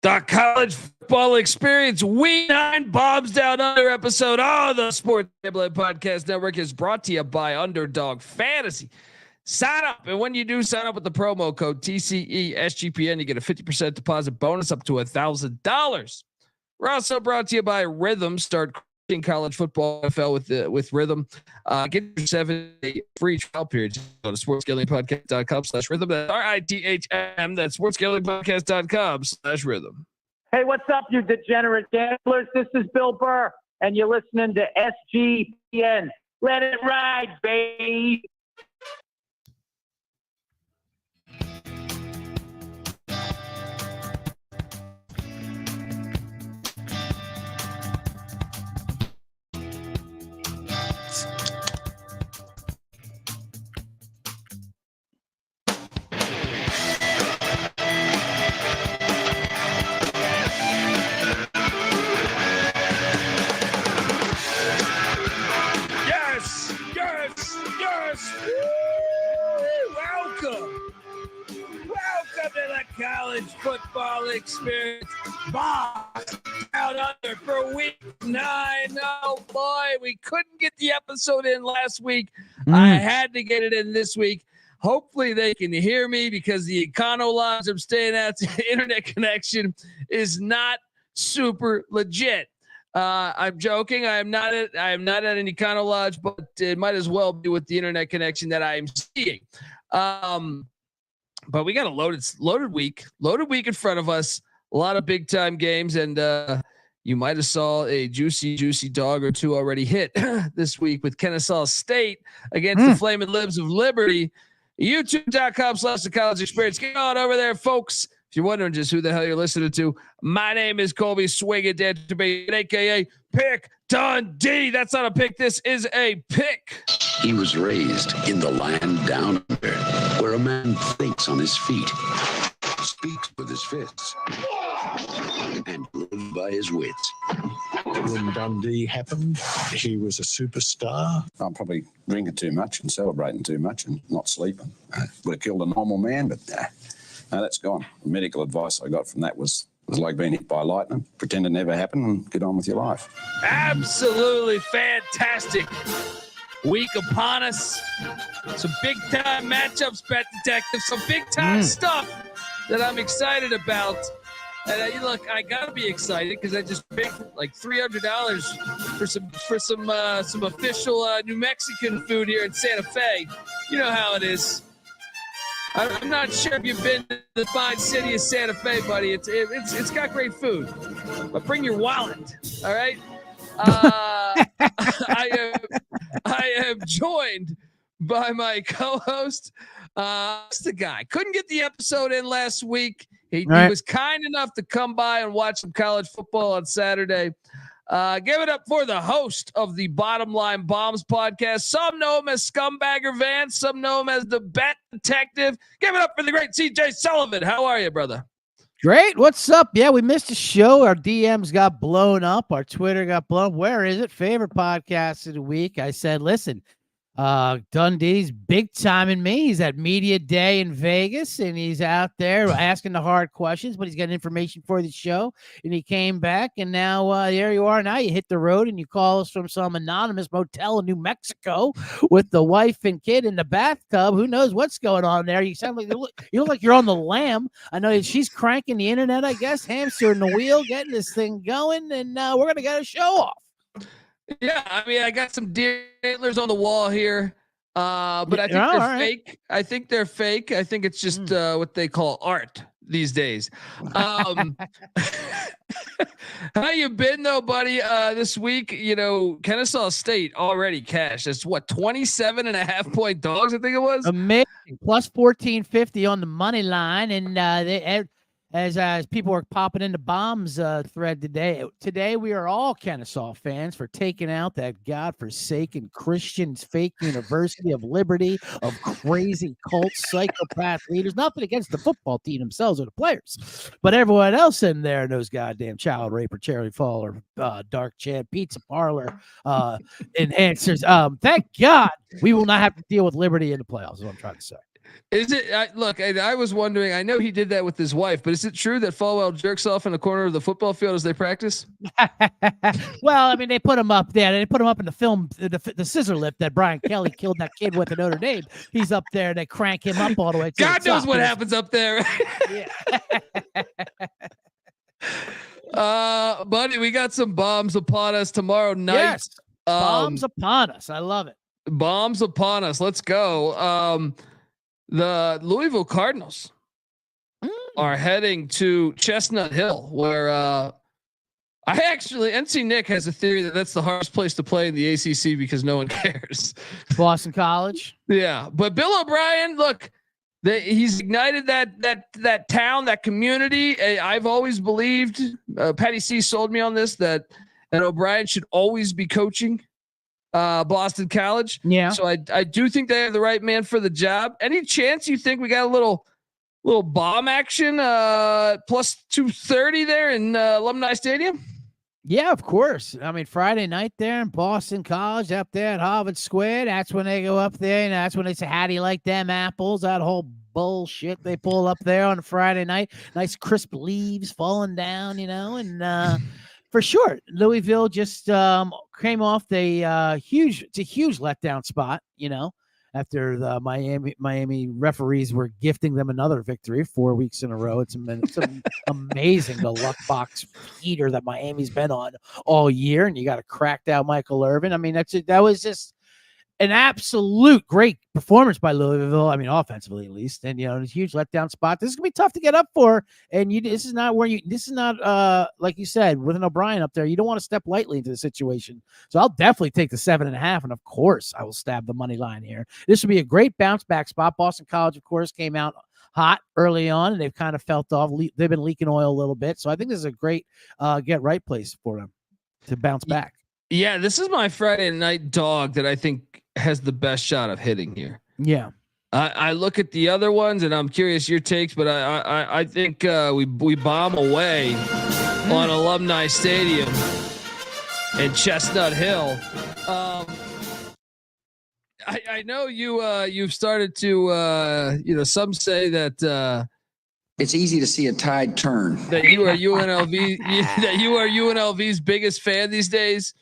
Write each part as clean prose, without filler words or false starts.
The college football experience, week 9, Bombs Down Under episode of the Sports Gambling Podcast Network is brought to you by Underdog Fantasy. Sign up, and when you do sign up with the promo code TCESGPN, you get a 50% deposit bonus up to $1,000. We're also brought to you by Rhythm. Start crushing college football NFL with Rhythm. Get your 7-day free trial period. Go to sportsgamblingpodcast.com/rhythm. That's RITHM. That's sportsgamblingpodcast.com/rhythm. Hey, what's up, you degenerate gamblers? This is Bill Burr, and you're listening to SGPN. Let it ride, babe. College football experience, Bombs Down Under for week 9. Oh boy, we couldn't get the episode in last week. I had to get it in this week. Hopefully they can hear me because the Econo Lodge I'm staying at, the internet connection is not super legit. I'm joking. I am not at an Econo Lodge, but it might as well be with the internet connection that I'm seeing. But we got a loaded week in front of us. A lot of big time games, and you might have saw a juicy dog or two already hit this week with Kennesaw State against the Flaming Libs of Liberty. YouTube.com/the college experience. Get on over there, folks. If you're wondering just who the hell you're listening to, my name is Colby Swinging Dead to be, aka Pick Dundee. That's not a pick. This is a pick. He was raised in the land down under, where a man thinks on his feet, speaks with his fists, and lives by his wits. When Dundee happened, he was a superstar. I'm probably drinking too much and celebrating too much and not sleeping. Would have killed a normal man, but no, that's gone. The medical advice I got from that was like being hit by lightning. Pretend it never happened and get on with your life. Absolutely fantastic week upon us. Some big time matchups, Bet Detective. Some big time stuff that I'm excited about. And look, I gotta be excited because I just paid like $300 for some official New Mexican food here in Santa Fe. You know how it is. I'm not sure if you've been to the fine city of Santa Fe, buddy. It's got great food, but bring your wallet. All right. I am joined by my co-host, the guy. Couldn't get the episode in last week. He was kind enough to come by and watch some college football on Saturday. Give it up for the host of the Bottom Line Bombs podcast. Some know him as Scumbagger Vance. Some know him as the Bet Detective. Give it up for the great CJ Sullivan. How are you, brother? Great. What's up? Yeah, we missed a show. Our DMs got blown up. Our Twitter got blown up. Where is it? Favorite podcast of the week. I said, listen, Dundee's big time in me. He's at Media Day in Vegas, and he's out there asking the hard questions, but he's got information for the show. And he came back, and now there you are. Now you hit the road, and you call us from some anonymous motel in New Mexico with the wife and kid in the bathtub. Who knows what's going on there? You sound like you look like you're on the lam. I know she's cranking the internet, I guess, hamster in the wheel, getting this thing going, and we're gonna get a show off. Yeah, I mean, I got some deer antlers on the wall here, but I think they're fake. I think they're fake. I think it's just what they call art these days. How you been, though, buddy? This week, Kennesaw State already cashed. It's what, 27.5-point dogs, I think it was? Amazing. Plus 1450 on the money line, and they as people are popping into Bombs thread today we are all Kennesaw fans for taking out that godforsaken Christian fake University of Liberty of crazy cult psychopath leaders. Nothing against the football team themselves or the players, but everyone else in there in those goddamn child raper, Cherry Fall, or Dark Chad Pizza Parlor enhancers. Thank God we will not have to deal with Liberty in the playoffs, is what I'm trying to say. Is it? Look, I was wondering. I know he did that with his wife, but is it true that Falwell jerks off in the corner of the football field as they practice? Well, I mean, they put him up there. They put him up in the film, the scissor lift that Brian Kelly killed that kid with at Notre Dame. He's up there. They crank him up all the way. God knows what happens up there. Buddy, we got some bombs upon us tomorrow night. Yes, bombs upon us. I love it. Bombs upon us. Let's go. The Louisville Cardinals are heading to Chestnut Hill, where NC Nick has a theory that that's the hardest place to play in the ACC because no one cares. Boston College. Yeah, but Bill O'Brien, look, he's ignited that town, that community. I've always believed, Patty C sold me on this, that O'Brien should always be coaching Boston College. Yeah. So I do think they have the right man for the job. Any chance you think we got a little bomb action plus 230 there in Alumni Stadium? Yeah, of course. I mean, Friday night there in Boston College up there at Harvard Square, that's when they go up there, and that's when they say, how do you like them apples? That whole bullshit they pull up there on a Friday night. Nice crisp leaves falling down, and for sure, Louisville just came off a huge letdown spot, after the Miami referees were gifting them another victory 4 weeks in a row. It's amazing the luck box heater that Miami's been on all year, and you got a cracked out Michael Irvin. I mean, that was just an absolute great performance by Louisville. I mean, offensively at least, and a huge letdown spot. This is gonna be tough to get up for, and this is not like you said with an O'Brien up there. You don't want to step lightly into the situation. So I'll definitely take the 7.5, and of course I will stab the money line here. This would be a great bounce back spot. Boston College, of course, came out hot early on, and they've kind of felt off. They've been leaking oil a little bit, so I think this is a great get right place for them to bounce back. Yeah, this is my Friday night dog that I think has the best shot of hitting here. Yeah. I look at the other ones and I'm curious your takes, but I think we bomb away on Alumni Stadium and Chestnut Hill. I know you've started to some say that it's easy to see a tide turn. That you are UNLV that you are UNLV's biggest fan these days.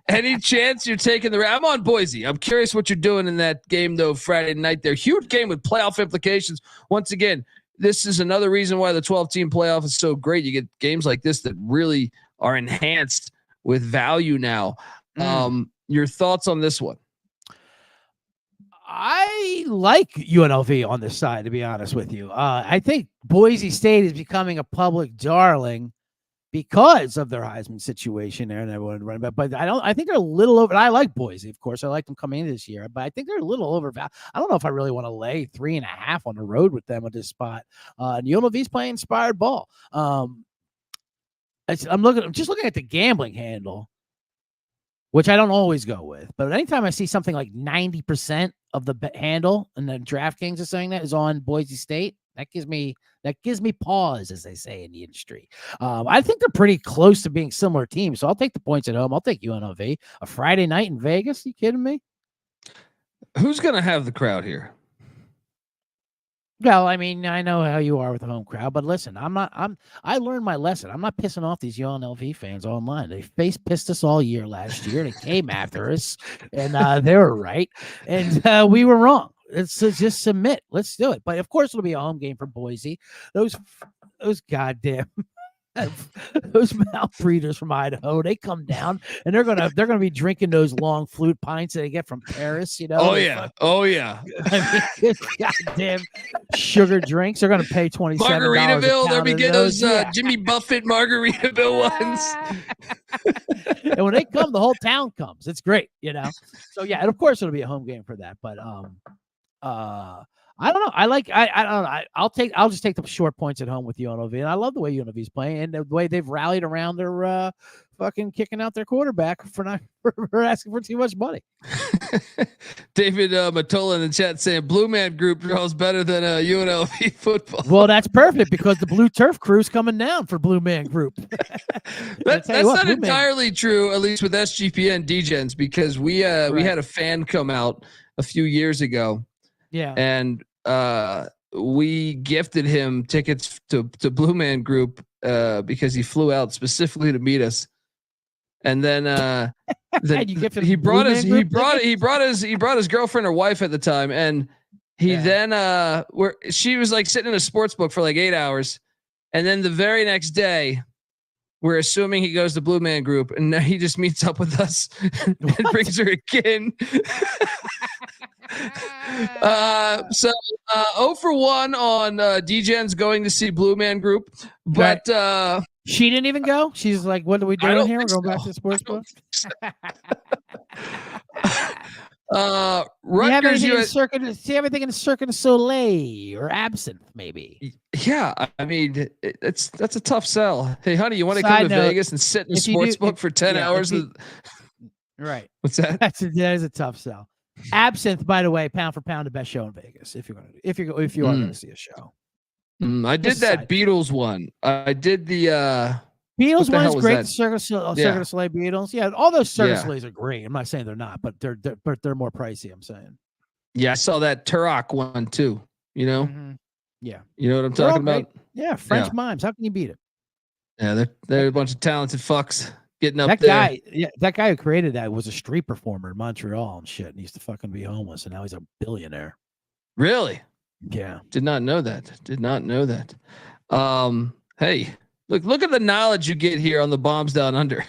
Any chance you're taking the I'm on Boise. I'm curious what you're doing in that game though Friday night there. Huge game with playoff implications. Once again, this is another reason why the 12-team playoff is so great. You get games like this that really are enhanced with value now. Your thoughts on this one? I like UNLV on this side, to be honest with you. I think Boise State is becoming a public darling because of their Heisman situation there, and everyone running back. But I think they're a little over. I like Boise, of course. I like them coming in this year, but I think they're a little overvalued. I don't know if I really want to lay 3.5 on the road with them at this spot. And UNLV's playing inspired ball. I'm just looking at the gambling handle, which I don't always go with. But anytime I see something like 90% of the handle, and the DraftKings is saying that is on Boise State, that gives me pause, as they say in the industry. I think they're pretty close to being similar teams, so I'll take the points at home. I'll take UNLV. A Friday night in Vegas? Are you kidding me? Who's going to have the crowd here? Well, I mean, I know how you are with the home crowd, but listen, I learned my lesson. I'm not pissing off these UNLV fans online. They pissed us all year last year. They came after us, and they were right, and we were wrong. Let's just submit. Let's do it. But of course, it'll be a home game for Boise. Those goddamn those malbreeders from Idaho, they come down and they're gonna be drinking those long flute pints that they get from Paris. Oh yeah. I mean, goddamn sugar drinks. They're gonna pay $27. Margaritaville. They'll be getting those Jimmy Buffett Margaritaville ones. And when they come, the whole town comes. It's great, So yeah, and of course it'll be a home game for that. But I don't know. I don't know. I'll just take the short points at home with UNLV. And I love the way UNLV's playing and the way they've rallied around their fucking kicking out their quarterback for asking for too much money. David Matola in the chat saying Blue Man Group draws better than UNLV football. Well, that's perfect because the Blue Turf Crew's coming down for Blue Man Group. That's not entirely true, at least with SGPN DGens, because we had a fan come out a few years ago. Yeah. And we gifted him tickets to Blue Man Group because he flew out specifically to meet us. And then he brought his girlfriend or wife at the time, and he then she was like sitting in a sports book for like 8 hours, and then the very next day, we're assuming he goes to Blue Man Group, and he just meets up with us and brings her again. So 0 for 1 on DJ's going to see Blue Man Group, but she didn't even go. She's like, "What are we doing here? We're going back to the sports book." Rutgers, see everything in Cirque du Soleil or Absinthe, maybe. Yeah, I mean, that's a tough sell. Hey, honey, you want to come to Vegas and sit in a sports book for 10 hours? Right. What's that? That is a tough sell. Absinthe, by the way, pound for pound, the best show in Vegas. If you are going to see a show, I did that Beatles one. I did the Beatles one is great. Cirque du Soleil Beatles. Yeah, all those Cirque du Soleils are great. I'm not saying they're not, but they're more pricey. I'm saying. Yeah, I saw that Turok one too. You know. Mm-hmm. Yeah. You know what I'm talking about? Yeah, French mimes. How can you beat it? Yeah, they're a bunch of talented fucks. Getting up that there. That guy who created that was a street performer in Montreal and shit. And he used to fucking be homeless, and now he's a billionaire. Really? Yeah. Did not know that. Hey, look at the knowledge you get here on the Bombs Down Under.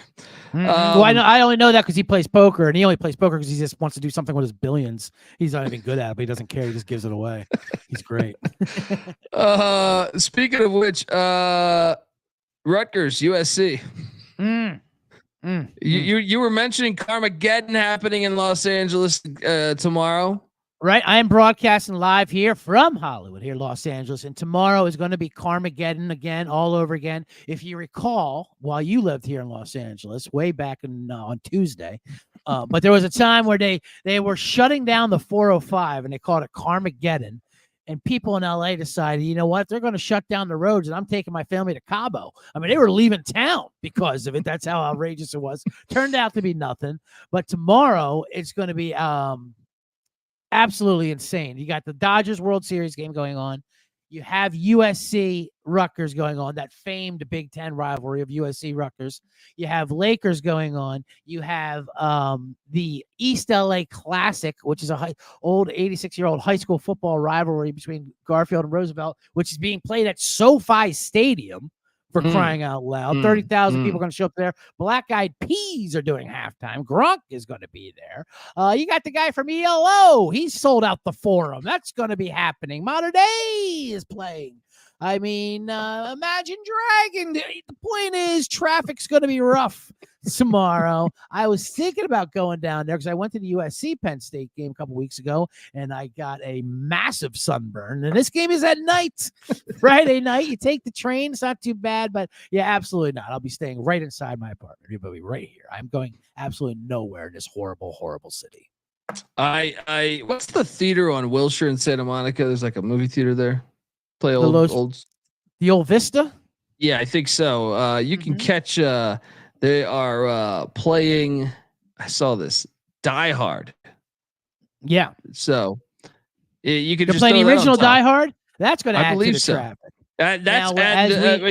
Well, I only know that because he plays poker, and he only plays poker because he just wants to do something with his billions. He's not even good at it, but he doesn't care. He just gives it away. He's great. Speaking of which, Rutgers, USC. You were mentioning Carmageddon happening in Los Angeles tomorrow. Right. I am broadcasting live here from Hollywood, here in Los Angeles. And tomorrow is going to be Carmageddon again, all over again. If you recall, while you lived here in Los Angeles, way back on Tuesday, but there was a time where they were shutting down the 405 and they called it Carmageddon. And people in LA decided, you know what? They're going to shut down the roads, and I'm taking my family to Cabo. I mean, they were leaving town because of it. That's how outrageous it was. Turned out to be nothing. But tomorrow, it's going to be absolutely insane. You got the Dodgers World Series game going on. You have USC Rutgers going on, that famed Big Ten rivalry of USC Rutgers. You have Lakers going on. You have the East LA Classic, which is a old 86-year-old high school football rivalry between Garfield and Roosevelt, which is being played at SoFi Stadium. For crying out loud. 30,000 people are going to show up there. Black Eyed Peas are doing halftime. Gronk is going to be there. You got the guy from ELO. He's sold out the Forum. That's going to be happening. Modern Day is playing. I mean, Imagine Dragon. The point is, traffic's going to be rough tomorrow. I was thinking about going down there because I went to the USC Penn State game a couple weeks ago, and I got a massive sunburn. And this game is at night, Friday night. You take the train. It's not too bad, but yeah, absolutely not. I'll be staying right inside my apartment. You'll be right here. I'm going absolutely nowhere in this horrible, horrible city. What's the theater on Wilshire in Santa Monica? There's like a movie theater there. Play the old Vista. Yeah, I think so. You can catch. They are playing. I saw this Die Hard. Yeah. So you could just play the original Die Hard. That's going to add to the traffic.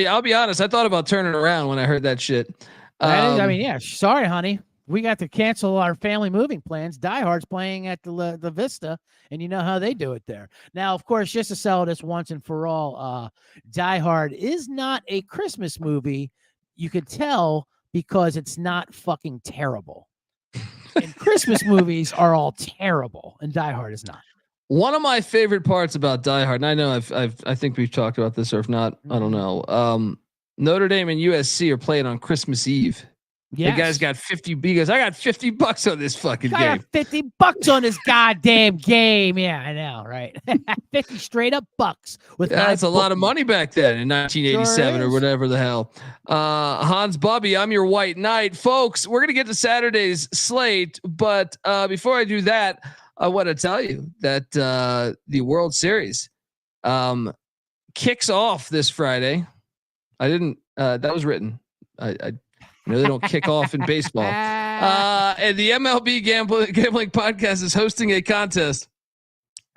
I'll be honest. I thought about turning around when I heard that shit. Sorry, honey. We got to cancel our family moving plans. Die Hard's playing at the Vista, and you know how they do it there. Now, of course, just to sell this once and for all, Die Hard is not a Christmas movie. You could tell because it's not fucking terrible. And Christmas movies are all terrible, and Die Hard is not. One of my favorite parts about Die Hard, and I know I think we've talked about this, or if not, I don't know. Notre Dame and USC are playing on Christmas Eve. Yes. The guy's got 50 because I got $50 on this fucking game. I got $50 on this goddamn game. Yeah, I know, right? 50 straight up bucks. That's a lot of money back then in 1987 or whatever the hell. Hans Bubby, I'm your white knight. Folks, we're going to get to Saturday's slate. But before I do that, I want to tell you that the World Series kicks off this Friday. I didn't, that was written. I know they don't kick off in baseball. And the MLB Gambling Podcast is hosting a contest.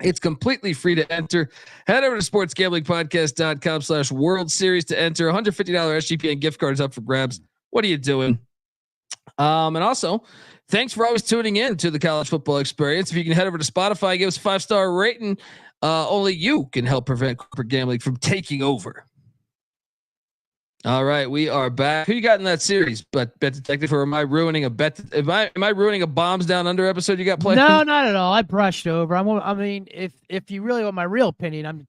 It's completely free to enter. Head over to sportsgamblingpodcast.com/World Series to enter. $150 SGPN gift cards up for grabs. What are you doing? And also, thanks for always tuning in to the college football experience. If you can head over to Spotify, give us a 5-star rating. Only you can help prevent corporate gambling from taking over. All right, we are back. Who you got in that series? Bet Detective, or am I ruining a bet? Am I ruining a Bombs Down Under episode you got playing? No, not at all. I brushed over. I mean, if you really want my real opinion, I'm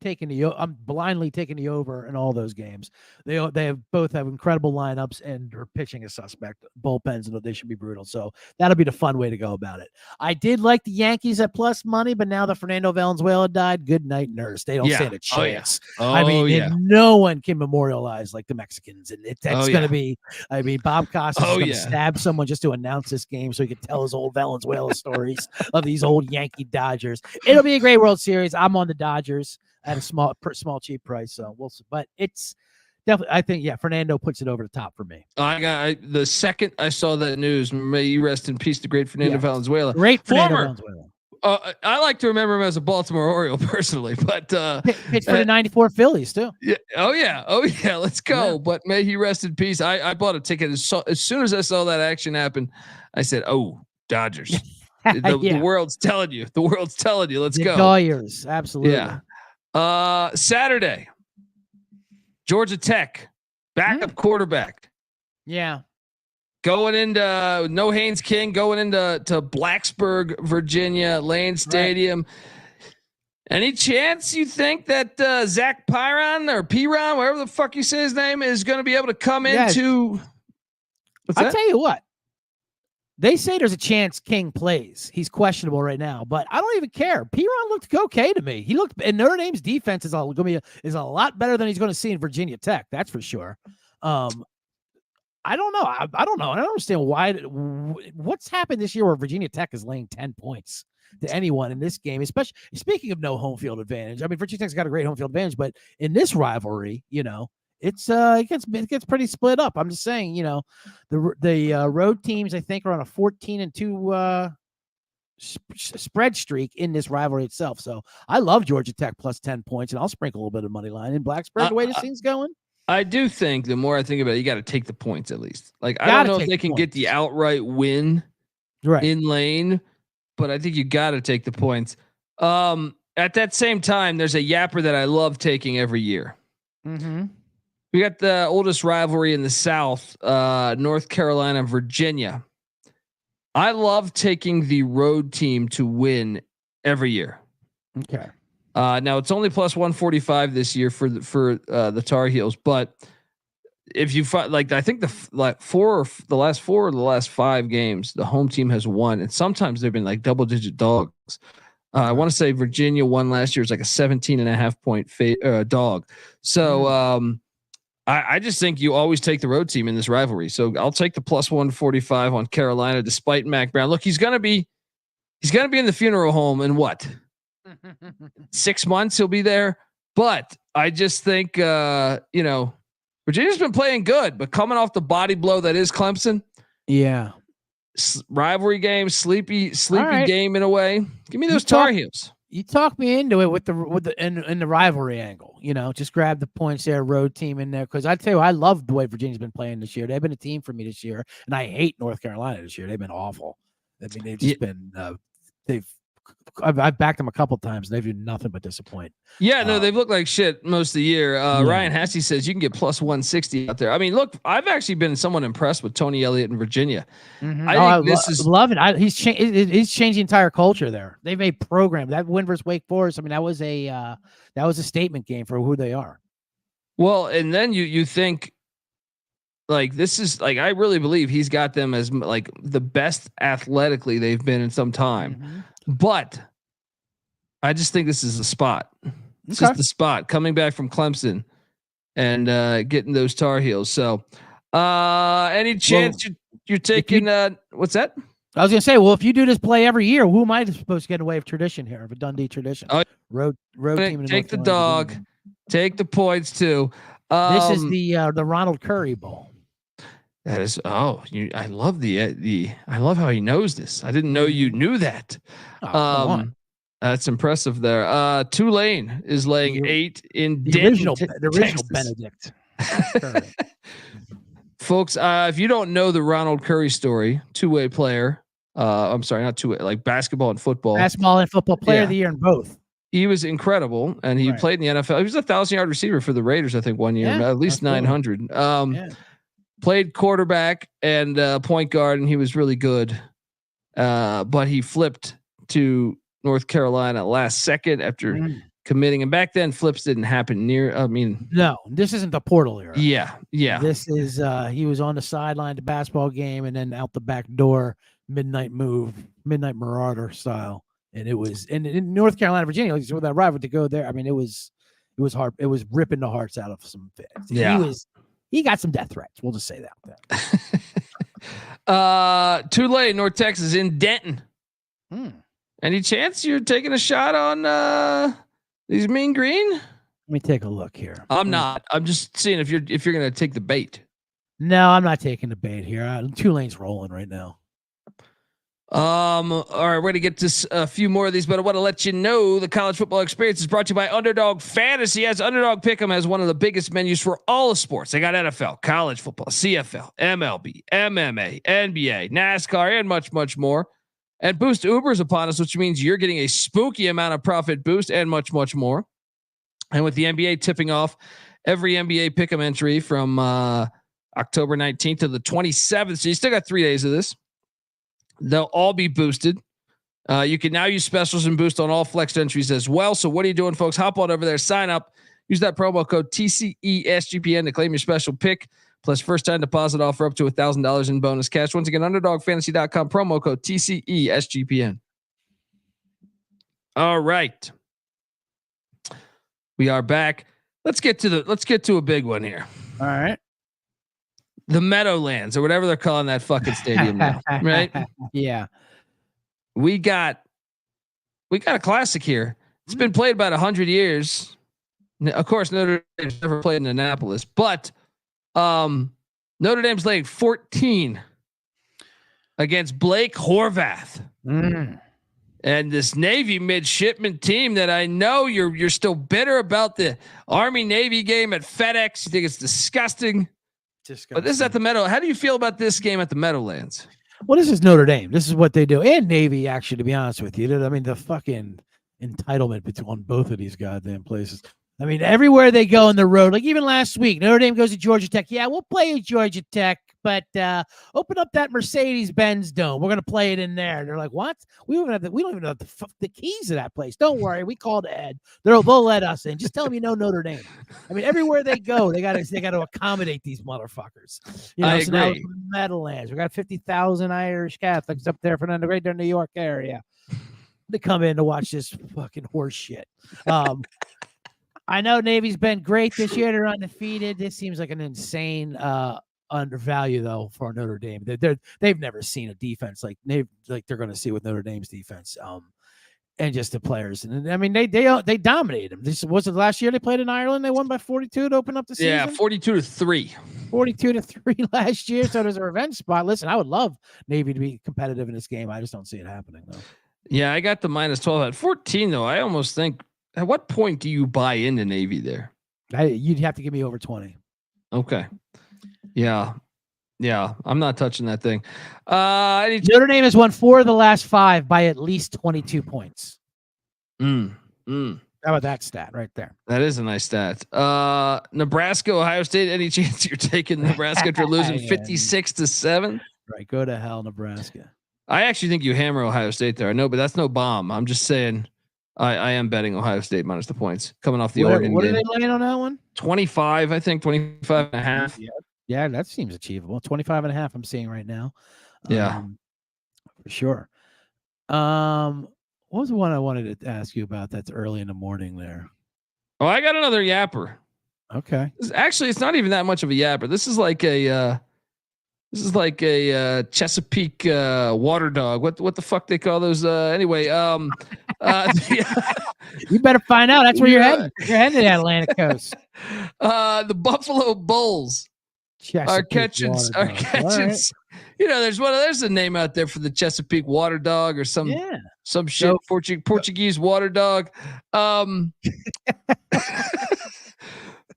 blindly taking the over in all those games. They both have incredible lineups and are pitching a suspect. Bullpens, and they should be brutal. So that'll be the fun way to go about it. I did like the Yankees at plus money, but now that Fernando Valenzuela died, good night, nurse. They don't stand a chance. I mean, no one can memorialize like the Mexicans, and that's going to be. I mean, Bob Costas is going to stab someone just to announce this game so he could tell his old Valenzuela stories of these old Yankee Dodgers. It'll be a great World Series. I'm on the Dodgers at a small cheap price, so we'll see. But it's definitely, I think, Fernando puts it over the top for me. The second I saw that news, may you rest in peace, the great Fernando Valenzuela. Great Fernando Valenzuela. I like to remember him as a Baltimore Oriole personally, but pitched for the '94 Phillies too. Yeah. Oh yeah. Let's go. Yeah. But may he rest in peace. I bought a ticket as soon as I saw that action happen. I said, "Oh, Dodgers." The world's telling you. The world's telling you. Let's go. Dodgers, absolutely. Yeah. Saturday, Georgia Tech, backup quarterback. Yeah. Going into no Haynes King, going into Blacksburg, Virginia, Lane Stadium. Right. Any chance you think that Zach Pyron or Piron, whatever the fuck you say his name, is going to be able to come into? I'll tell you what. They say there's a chance King plays. He's questionable right now, but I don't even care. Piron looked okay to me. He looked, and Notre Dame's defense is a lot better than he's going to see in Virginia Tech. That's for sure. I don't know. I don't know. I don't understand what's happened this year where Virginia Tech is laying 10 points to anyone in this game, especially speaking of no home field advantage. I mean, Virginia Tech's got a great home field advantage, but in this rivalry, it gets pretty split up. I'm just saying, the road teams, I think, are on a 14-2 spread streak in this rivalry itself. So I love Georgia Tech plus 10 points, and I'll sprinkle a little bit of money line in Blacksburg the way this thing's going. I do think the more I think about it, you got to take the points at least. Like, I don't know if they can get the outright win in Lane, but I think you got to take the points. At that same time, there's a yapper that I love taking every year. Mm-hmm. We got the oldest rivalry in the South, North Carolina, Virginia. I love taking the road team to win every year. Okay. Now it's only plus 145 this year for the Tar Heels, but if you find, like, I think the last 4 or the last 5 games, the home team has won, and sometimes they've been like double-digit dogs. I want to say Virginia won last year. It's like a 17.5 point dog. So I just think you always take the road team in this rivalry. So I'll take the plus 145 on Carolina, despite Mac Brown. Look, he's gonna be in the funeral home in what? 6 months he'll be there, but I just think Virginia's been playing good, but coming off the body blow that is Clemson, rivalry game, sleepy game in a way. Give me those Tar Heels. You talked me into it with the rivalry angle. Just grab the points there, road team in there, because I tell you, I love the way Virginia's been playing this year. They've been a team for me this year, and I hate North Carolina this year. They've been awful. I mean, they've just been I've backed them a couple times. They've done nothing but disappoint. Yeah, no, they've looked like shit most of the year. Ryan Hassey says you can get plus 160 out there. I mean, look, I've actually been somewhat impressed with Tony Elliott in Virginia. Mm-hmm. I love it. He's changed the entire culture there. They've a program that win versus Wake Forest. I mean, that was a statement game for who they are. Well, and then you think, like, this is like, I really believe he's got them as like the best athletically they've been in some time. Mm-hmm. But I just think this is the spot. It's just the spot, coming back from Clemson and getting those Tar Heels. So any chance you're taking what's that? I was gonna say, well, if you do this play every year, who am I supposed to get away of tradition here, of a Dundee tradition? Road team. Take the dog, take the points too. This is the Ronald Curry Bowl. That is, I love I love how he knows this. I didn't know you knew that. Oh, come on. That's impressive there. Tulane is laying 8 in The Denton, original Texas. Benedict. Folks, if you don't know the Ronald Curry story, two-way player, I'm sorry, not two-way, like basketball and football. Basketball and football player of the year in both. He was incredible, and he played in the NFL. He was a 1,000-yard receiver for the Raiders, I think, one year, at least 900. Played quarterback and point guard, and he was really good. But he flipped to North Carolina last second after committing. And back then, flips didn't happen no, this isn't the portal era. Yeah. This is he was on the sideline the basketball game and then out the back door, midnight marauder style. And it was in North Carolina, Virginia, like with that rival to go there. I mean, it was hard. It was ripping the hearts out of some fans. Yeah. He got some death threats. We'll just say that. Tulane, North Texas in Denton. Any chance you're taking a shot on these Mean Green? Let me take a look here. I'm not. I'm just seeing if you're going to take the bait. No, I'm not taking the bait here. Tulane's rolling right now. All right, we're going to get to a few more of these, but I want to let you know the college football experience is brought to you by Underdog Fantasy. As Underdog Pick'em has one of the biggest menus for all the sports. They got NFL, college football, CFL, MLB, MMA, NBA, NASCAR, and much, much more. And Boost Uber is upon us, which means you're getting a spooky amount of profit boost and much, much more. And with the NBA tipping off every NBA Pick'em entry from October 19th to the 27th, so you still got 3 days of this. They'll all be boosted. You can now use specials and boost on all flex entries as well. So what are you doing, folks? Hop on over there, sign up, use that promo code TCESGPN to claim your special pick, plus first time deposit offer up to $1,000 in bonus cash. Once again, underdogfantasy.com, promo code TCESGPN. All right. We are back. Let's get to a big one here. All right. The Meadowlands, or whatever they're calling that fucking stadium now, right? Yeah. We got a classic here. It's been played about 100 years. Of course, Notre Dame's never played in Annapolis, but Notre Dame's laying 14 against Blake Horvath. And this Navy midshipman team that I know you're still bitter about the Army Navy game at FedEx. You think it's disgusting. But this is at the Meadow. How do you feel about this game at the Meadowlands? Well, this is Notre Dame. This is what they do. And Navy, actually, to be honest with you. I mean, the fucking entitlement between both of these goddamn places. I mean, everywhere they go on the road, like even last week, Notre Dame goes to Georgia Tech. Yeah, we'll play at Georgia Tech, but open up that Mercedes-Benz Dome. We're going to play it in there. And they're like, what? We don't even have the keys to that place. Don't worry. We called Ed. They'll let us in. Just tell them you know Notre Dame. I mean, everywhere they go, they got to accommodate these motherfuckers. You know, I so now agree. Meadowlands. We got 50,000 Irish Catholics up there from the greater New York area. They come in to watch this fucking horse shit. I know Navy's been great this year. They're undefeated. This seems like an insane undervalue though for Notre Dame. They've never seen a defense like they're going to see with Notre Dame's defense. And just the players. And I mean, they dominated them. This was it last year they played in Ireland. They won by 42 to open up the season. Yeah, 42-3. 42-3 last year. So there's a revenge spot. Listen, I would love Navy to be competitive in this game. I just don't see it happening though. Yeah, I got the -12 at 14 though. I almost think, at what point do you buy into Navy there? You'd have to give me over 20. Okay. Yeah. I'm not touching that thing. Notre Dame has won 4 of the last 5 by at least 22 points. How about that stat right there? That is a nice stat. Nebraska, Ohio State. Any chance you're taking Nebraska after losing 56-7? Right. Go to hell, Nebraska. I actually think you hammer Ohio State there. I know, but that's no bomb. I'm just saying I am betting Ohio State minus the points coming off the Oregon what game. What are they laying on that one? 25, I think, 25.5. Yeah, that seems achievable. 25.5 I'm seeing right now. Yeah. For sure. What was the one I wanted to ask you about that's early in the morning there? Oh, I got another yapper. Okay. Actually, it's not even that much of a yapper. This is like a Chesapeake water dog. What the fuck they call those? Anyway, you better find out. That's where you're heading. You're heading to the Atlantic coast. The Buffalo Bulls Chesapeake water Our dog. catchings. You know, there's a name out there for the Chesapeake water dog or some shit Portuguese water dog.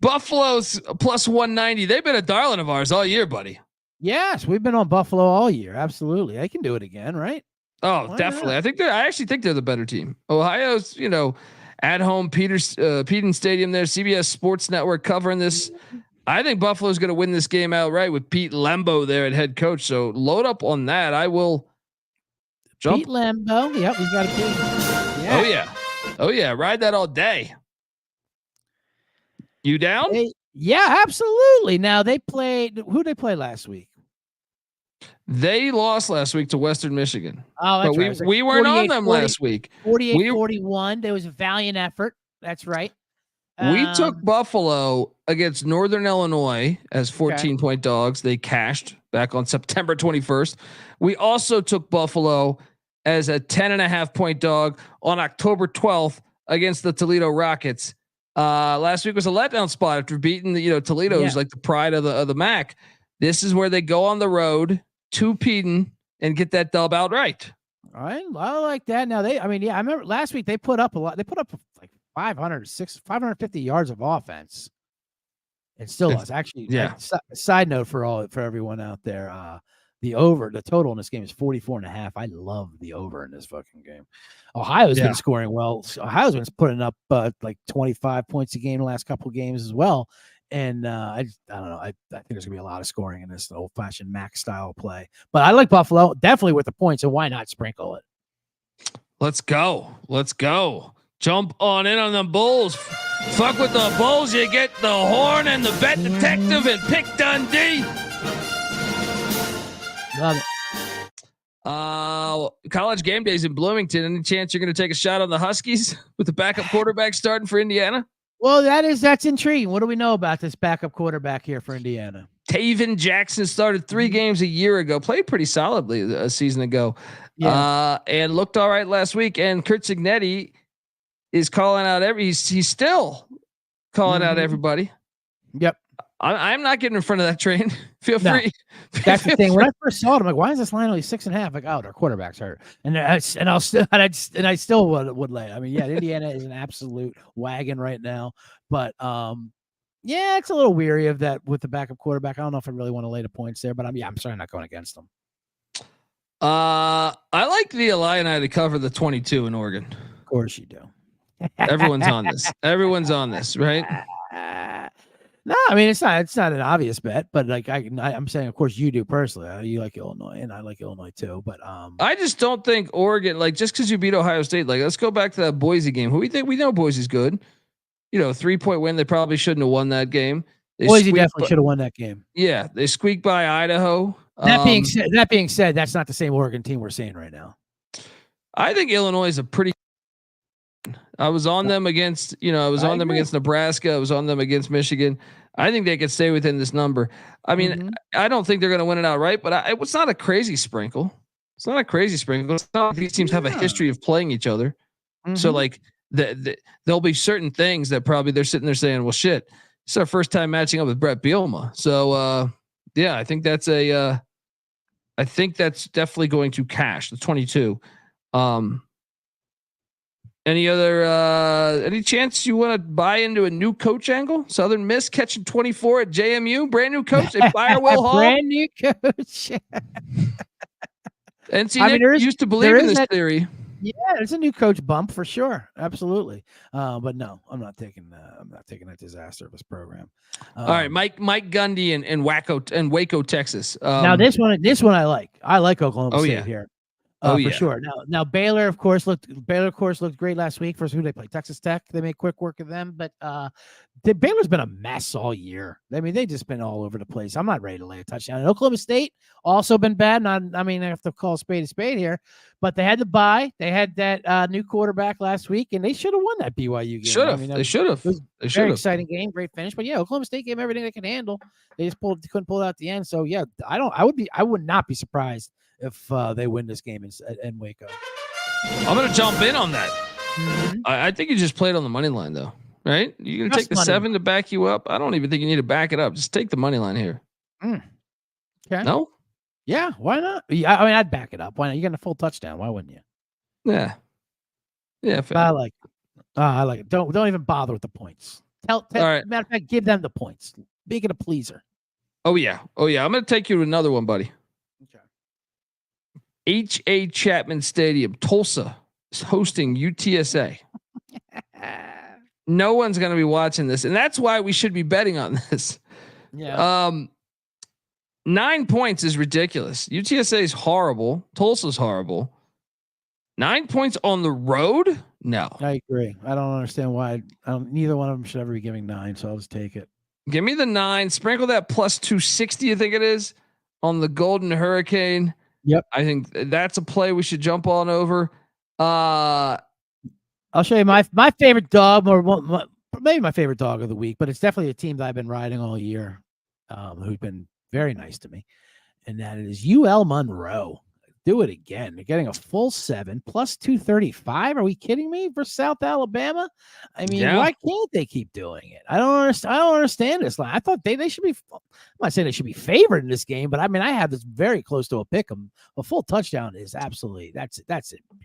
Buffalo's plus 190. They've been a darling of ours all year, buddy. Yes, we've been on Buffalo all year. Absolutely. They can do it again, right? Oh, Why definitely. not? I actually think they're the better team. Ohio's, at home, Peden Stadium there, CBS Sports Network covering this. I think Buffalo's going to win this game outright with Pete Lembo there at head coach. So load up on that. I will jump. Pete Lembo. Yep, he's got a team. Yeah. Oh yeah. Oh yeah. Ride that all day. You down? Yeah, absolutely. Now who they play last week? They lost last week to Western Michigan. Oh, that's but right. we weren't on them last week. 48-41. There was a valiant effort. That's right. We took Buffalo against Northern Illinois as 14-point dogs. They cashed back on September 21st. We also took Buffalo as a 10.5-point dog on October 12th against the Toledo Rockets. Last week was a letdown spot after beating Toledo, who's like the pride of the MAC. This is where they go on the road to Peden and get that dub outright. I like that. Now I remember last week they put up a lot. They put up like 550 yards of offense. It still lost. Actually, side note for everyone out there, the total in this game is 44.5. I love the over in this fucking game. Ohio's been scoring well. Ohio's been putting up like 25 points a game the last couple of games as well. And I don't know. I think there's gonna be a lot of scoring in this old-fashioned MAC style play. But I like Buffalo definitely with the points, and why not sprinkle it? Let's go. Jump on in on the Bulls. Fuck with the Bulls. You get the horn and the bet detective and pick Dundee. Love it. College game days in Bloomington. Any chance you're going to take a shot on the Huskies with the backup quarterback starting for Indiana? Well, that's intriguing. What do we know about this backup quarterback here for Indiana? Taven Jackson started 3 games a year ago, played pretty solidly a season ago, and looked all right last week. And Kurt Cignetti is calling out he's still calling out everybody. Yep. I'm not getting in front of that train. Feel free. That's the thing. When I first saw it, I'm like, why is this line only 6.5? Like, their quarterback's hurt. And I still would lay it. I mean, Indiana is an absolute wagon right now. But it's a little weary of that with the backup quarterback. I don't know if I really want to lay the points there, but I'm sorry, I'm not going against them. I like the Illini to cover the 22 in Oregon. Of course you do. Everyone's on this, right? No, I mean it's not an obvious bet, but like I'm saying, of course you do personally. You like Illinois, and I like Illinois too. But I just don't think Oregon, like just because you beat Ohio State, like let's go back to that Boise game. Who we know Boise's good. 3-point win. They probably shouldn't have won that game. Boise definitely should have won that game. Yeah, they squeaked by Idaho. That being said, that's not the same Oregon team we're seeing right now. I think Illinois is a pretty. I was on them against, on them against Nebraska. I was on them against Michigan. I think they could stay within this number. I mean, I don't think they're going to win it outright, but it's not a crazy sprinkle. It's not like these teams have a history of playing each other. So like there'll be certain things that probably they're sitting there saying, well, shit, it's our first time matching up with Brett Bielema. So I think that's definitely going to cash the 22. Any chance you want to buy into a new coach angle? Southern Miss catching 24 at JMU, brand new coach. They fire Will Hall. Brand new coach. NC used to believe in this theory. Yeah, it's a new coach bump for sure. Absolutely. But no, I'm not taking that disaster of this program. All right, Mike Gundy and Waco, Texas. Now this one I like. I like Oklahoma State here. For sure. Now Baylor, of course, looked great last week. Versus who they play? Texas Tech. They made quick work of them, but Baylor's been a mess all year. I mean, they've just been all over the place. I'm not ready to lay a touchdown. And Oklahoma State also been bad. I have to call a spade here, but they had the bye. They had that new quarterback last week, and they should have won that BYU game. They should have. It was very exciting game, great finish. But Oklahoma State gave everything they could handle. They just couldn't pull it out at the end. So I would not be surprised if they win this game in Waco. I'm going to jump in on that. I think you just played on the money line, though, right? You're going to take the 7 to back you up. I don't even think you need to back it up. Just take the money line here. Okay. No? Yeah, why not? Yeah, I mean, I'd back it up. Why not? You're getting a full touchdown. Why wouldn't you? Yeah. Yeah. Fair. I like it. I like it. Don't even bother with the points. All right. Matter of fact, give them the points. Make it a pleaser. Oh yeah. I'm gonna take you to another one, buddy. Okay. H.A. Chapman Stadium, Tulsa is hosting UTSA. No one's gonna be watching this, and that's why we should be betting on this. Yeah. 9 points is ridiculous. UTSA is horrible. Tulsa's horrible. 9 points on the road? No. I agree. I don't understand why. Neither one of them should ever be giving 9, so I'll just take it. Give me the 9. Sprinkle that plus 260, I think it is, on the Golden Hurricane. Yep. I think that's a play we should jump on over. I'll show you my favorite dog, or maybe my favorite dog of the week, but it's definitely a team that I've been riding all year, who's been very nice to me, and that is UL Monroe. Do it again. They're getting a full 7 plus 235. Are we kidding me? For South Alabama? I mean, why can't they keep doing it? I don't understand this. I thought they should be. I'm not saying they should be favored in this game, but I mean, I have this very close to a pick 'em. A full touchdown is absolutely that's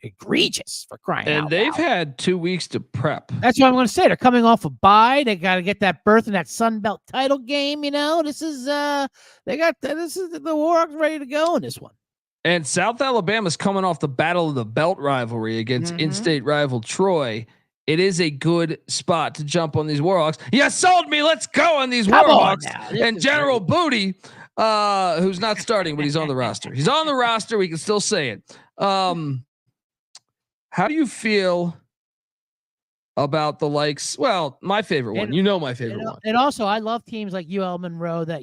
egregious, for crying out loud. And they've had 2 weeks to prep. That's what I'm going to say. They're coming off a bye. They got to get that berth in that Sun Belt title game. You know, this is the Warhawks ready to go in this one. And South Alabama's coming off the Battle of the Belt rivalry against in-state rival Troy. It is a good spot to jump on these Warhawks. You sold me. Let's go on these Warhawks. And General Booty, who's not starting, but he's on the roster. He's on the roster. We can still say it. How do you feel about the likes? Well, my favorite one. My favorite one. And also, I love teams like UL Monroe that,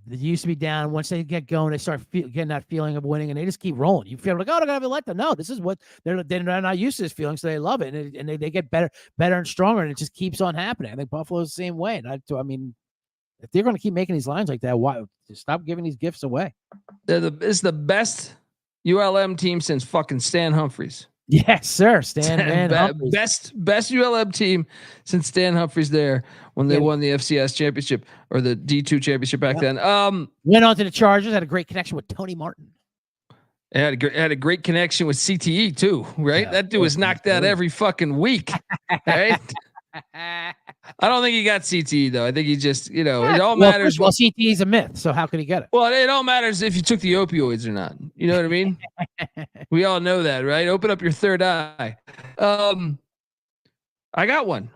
they used to be down. Once they get going, they start getting that feeling of winning, and they just keep rolling. You feel like, oh, they're gonna be let them. No, this is what they're not used to this feeling, so they love it, and they get better and stronger, and it just keeps on happening. I think Buffalo's the same way. And I mean, if they're going to keep making these lines like that, why stop giving these gifts away? It's the best ULM team since fucking Stan Humphries. Yes, sir. Stan best ULM team since Stan Humphries there when they won the FCS championship or the D2 championship back then. Went on to the Chargers, had a great connection with Tony Martin. Had a great connection with CTE too, right? Yeah, that dude was knocked out every fucking week, right? I don't think he got CTE though. I think he just, it all matters. Well, CTE is a myth, so how could he get it? Well, it all matters if you took the opioids or not. You know what I mean? We all know that, right? Open up your third eye. I got one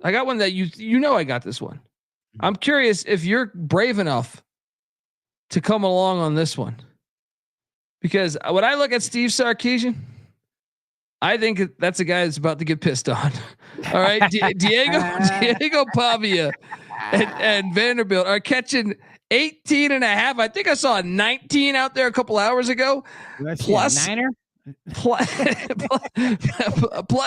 that I got this one. I'm curious if you're brave enough to come along on this one. Because when I look at Steve Sarkisian, I think that's a guy that's about to get pissed on. All right. Diego Pavia and Vanderbilt are catching 18.5. I think I saw 19 out there a couple hours ago. Plus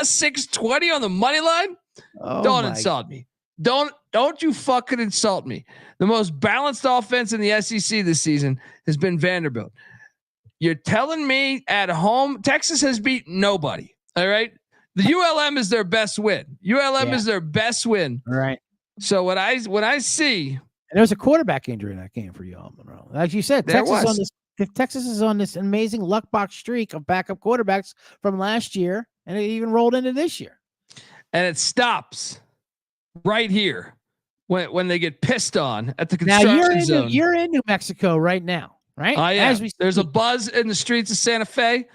620 on the money line. Oh, don't insult me. Don't you fucking insult me. The most balanced offense in the SEC this season has been Vanderbilt. You're telling me at home, Texas has beat nobody. All right. The ULM is their best win. Is their best win. All right. So what I see, and there was a quarterback injury in that game for UL Monroe. Like you said, Texas is on this amazing luck box streak of backup quarterbacks from last year, and it even rolled into this year. And it stops right here when they get pissed on at the construction zone. You're in New Mexico right now, right? I am. There's a buzz in the streets of Santa Fe.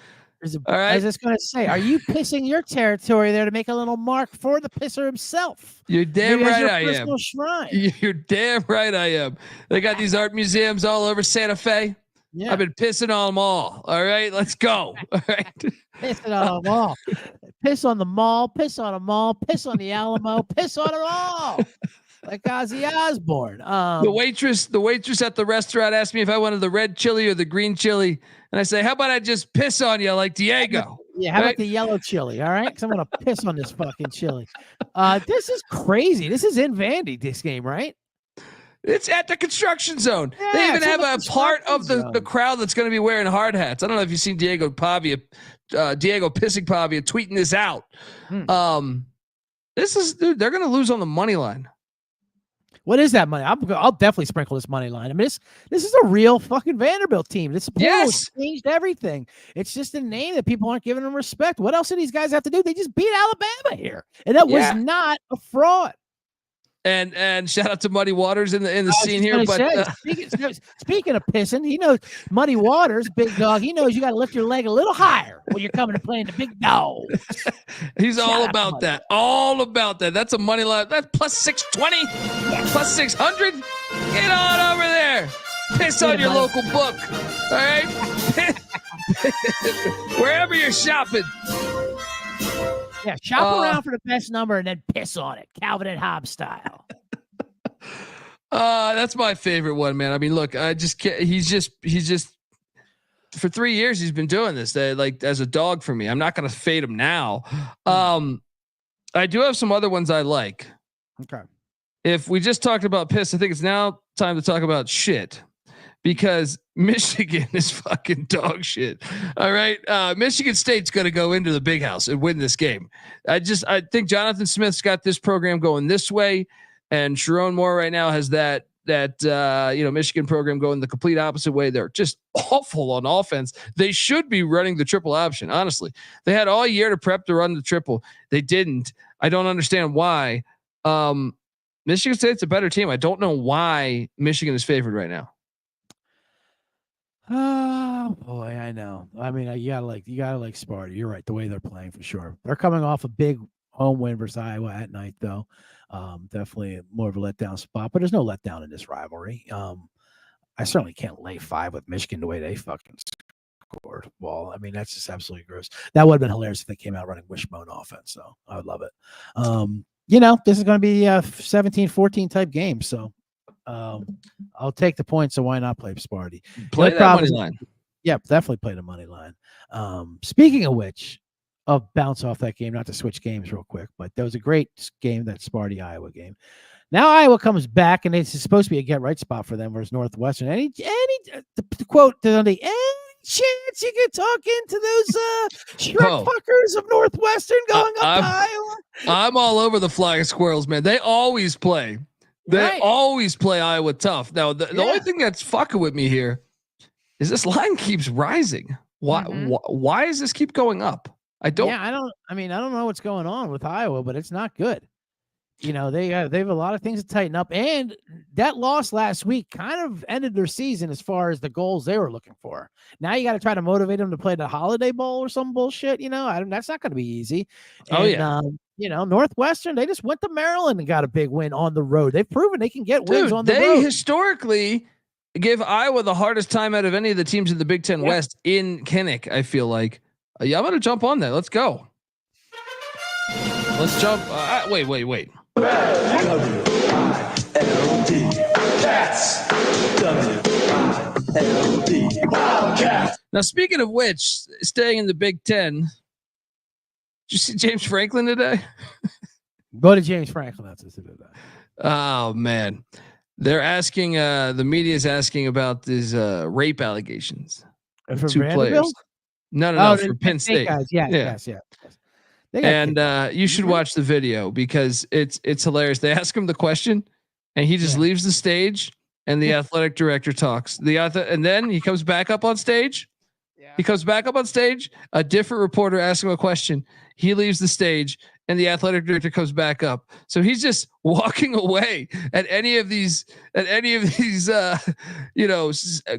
All right. I was just going to say, are you pissing your territory there to make a little mark for the pisser himself? You're damn right I am. Shrine. You're damn right I am. They got these art museums all over Santa Fe. Yeah. I've been pissing on them all. All right, let's go. All right. Pissing on them all. Piss on the mall. Piss on them all. Piss on the Alamo. Piss on them all. Like Ozzy Osbourne. The waitress at the restaurant asked me if I wanted the red chili or the green chili. And I say, how about I just piss on you like Diego? Yeah, how about the yellow chili? All right, because I'm gonna piss on this fucking chili. This is crazy. This is in Vandy. This game, right? It's at the construction zone. Yeah, they even have a part of the crowd that's going to be wearing hard hats. I don't know if you've seen Diego Pissing Pavia tweeting this out. They're going to lose on the money line. What is that money? I'll definitely sprinkle this money line. I mean, this is a real fucking Vanderbilt team. This portal has changed everything. It's just a name that people aren't giving them respect. What else do these guys have to do? They just beat Alabama here, and that was not a fraud. And shout out to Muddy Waters in the scene here. But speaking of pissing, he knows Muddy Waters, big dog. He knows you got to lift your leg a little higher when you're coming to play in the big dog. He's all about that. All about that. That's a money line. That's plus 620, plus 600. Get on over there. Piss on your local book. All right. Wherever you're shopping. Yeah, shop around for the best number and then piss on it, Calvin and Hobbes style. That's my favorite one, man. I mean, look, I just can't. He's just for 3 years he's been doing this. Like as a dog for me. I'm not going to fade him now. I do have some other ones I like. Okay. If we just talked about piss, I think it's now time to talk about shit. Because Michigan is fucking dog shit. All right. Michigan State's going to go into the big house and win this game. I think Jonathan Smith's got this program going this way. And Sharon Moore right now has that Michigan program going the complete opposite way. They're just awful on offense. They should be running the triple option. Honestly, they had all year to prep to run the triple. They didn't. I don't understand why. Michigan State's a better team. I don't know why Michigan is favored right now. Oh boy, I know. I mean, you gotta like Sparty. You're right. The way they're playing for sure. They're coming off a big home win versus Iowa at night, though. Definitely more of a letdown spot, but there's no letdown in this rivalry. I certainly can't lay 5 with Michigan the way they fucking scored. Well, I mean, that's just absolutely gross. That would have been hilarious if they came out running wishbone offense. So I would love it. This is going to be a 17-14 type game. So. I'll take the points, so why not play Sparty? Play that money line. Yeah, definitely play the money line. Speaking of which, I'll bounce off that game, not to switch games real quick, but there was a great game, that Sparty Iowa game. Now Iowa comes back, and it's supposed to be a get right spot for them versus Northwestern. Any to quote Dundee, any chance you could talk into those Shrek fuckers of Northwestern going up to Iowa? I'm all over the Flying Squirrels, man. They always play. They always play Iowa tough. Now, the only thing that's fucking with me here is this line keeps rising. Why? Why does this keep going up? I don't know what's going on with Iowa, but it's not good. They have a lot of things to tighten up, and that loss last week kind of ended their season as far as the goals they were looking for. Now you got to try to motivate them to play the Holiday Bowl or some bullshit. That's not going to be easy. Northwestern, they just went to Maryland and got a big win on the road. They've proven they can get wins on the road. They historically give Iowa the hardest time out of any of the teams in the Big Ten West in Kinnick, I feel like. I'm going to jump on that. Let's go. Let's jump. Wait. Now, speaking of which, staying in the Big Ten, did you see James Franklin today? Go to James Franklin. Oh, man. They're asking, the media is asking about these rape allegations. For 2 players. No, for Penn State. Guys. Yes. And you should watch the video because it's hilarious. They ask him the question and he just leaves the stage and the athletic director talks. And then he comes back up on stage. He comes back up on stage. A different reporter asks him a question. He leaves the stage and the athletic director comes back up. So he's just walking away at any of these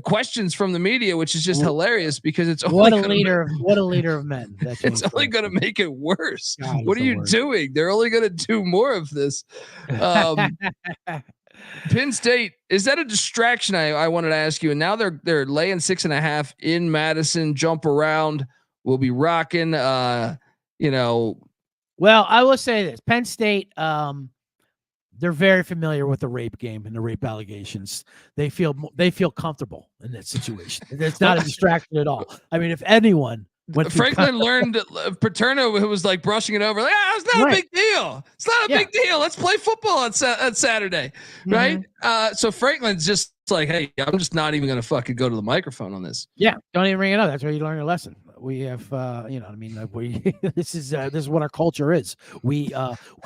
questions from the media, which is just hilarious because it's what a leader of men. It's only going to make it worse. God, what are you doing? They're only going to do more of this. Penn State, is that a distraction? I wanted to ask you. And now they're laying 6.5 in Madison. Jump around. We'll be rocking. Well, I will say this: Penn State, they're very familiar with the rape game and the rape allegations. They feel comfortable in that situation. It's not a distraction at all. I mean, if anyone Franklin learned Paterno, who was like brushing it over, like, it's not a big deal. It's not a big deal. Let's play football on Saturday, right? So Franklin's just like, hey, I'm just not even going to fucking go to the microphone on this. Yeah, don't even bring it up. That's where you learn your lesson. We have, you know, I mean, we this is what our culture is. We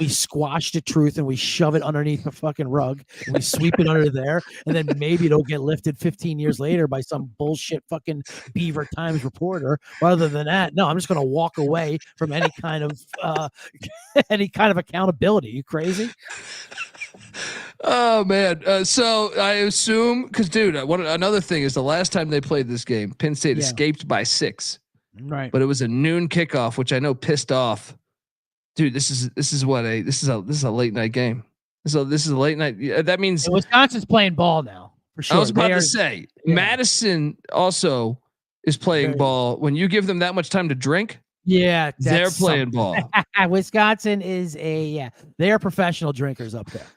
squash the truth and we shove it underneath the fucking rug. And we sweep it under there, and then maybe it'll get lifted 15 years later by some bullshit fucking Beaver Times reporter. Rather than that, no, I'm just gonna walk away from any kind of accountability. You crazy? Oh man! So I assume, because dude, another thing is the last time they played this game, Penn State escaped by 6. Right. But it was a noon kickoff, which I know pissed off. Dude, this is a late night game. So this is a late night. That means Wisconsin's playing ball now for sure. I was about to say Madison also is playing ball. When you give them that much time to drink, they're playing ball. Wisconsin is they are professional drinkers up there.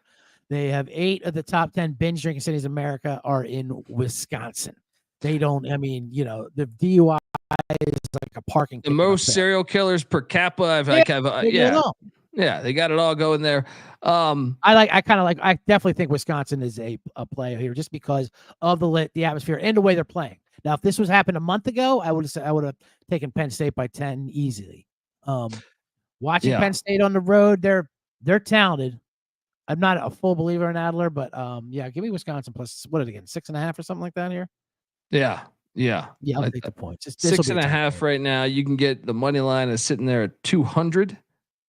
They have 8 of the top 10 binge drinking cities in America are in Wisconsin. They don't, I mean, you know, the DUI is like a parking. The most serial killers per capita. They got it all going there. I definitely think Wisconsin is a player here just because of the atmosphere and the way they're playing. Now, if this was happened a month ago, I would have taken Penn State by 10 easily. Watching Penn State on the road, they're talented. I'm not a full believer in Adler, but give me Wisconsin plus 6.5 or something like that here. Yeah. I'll take the points. 6.5 right now. You can get the money line is sitting there at 200.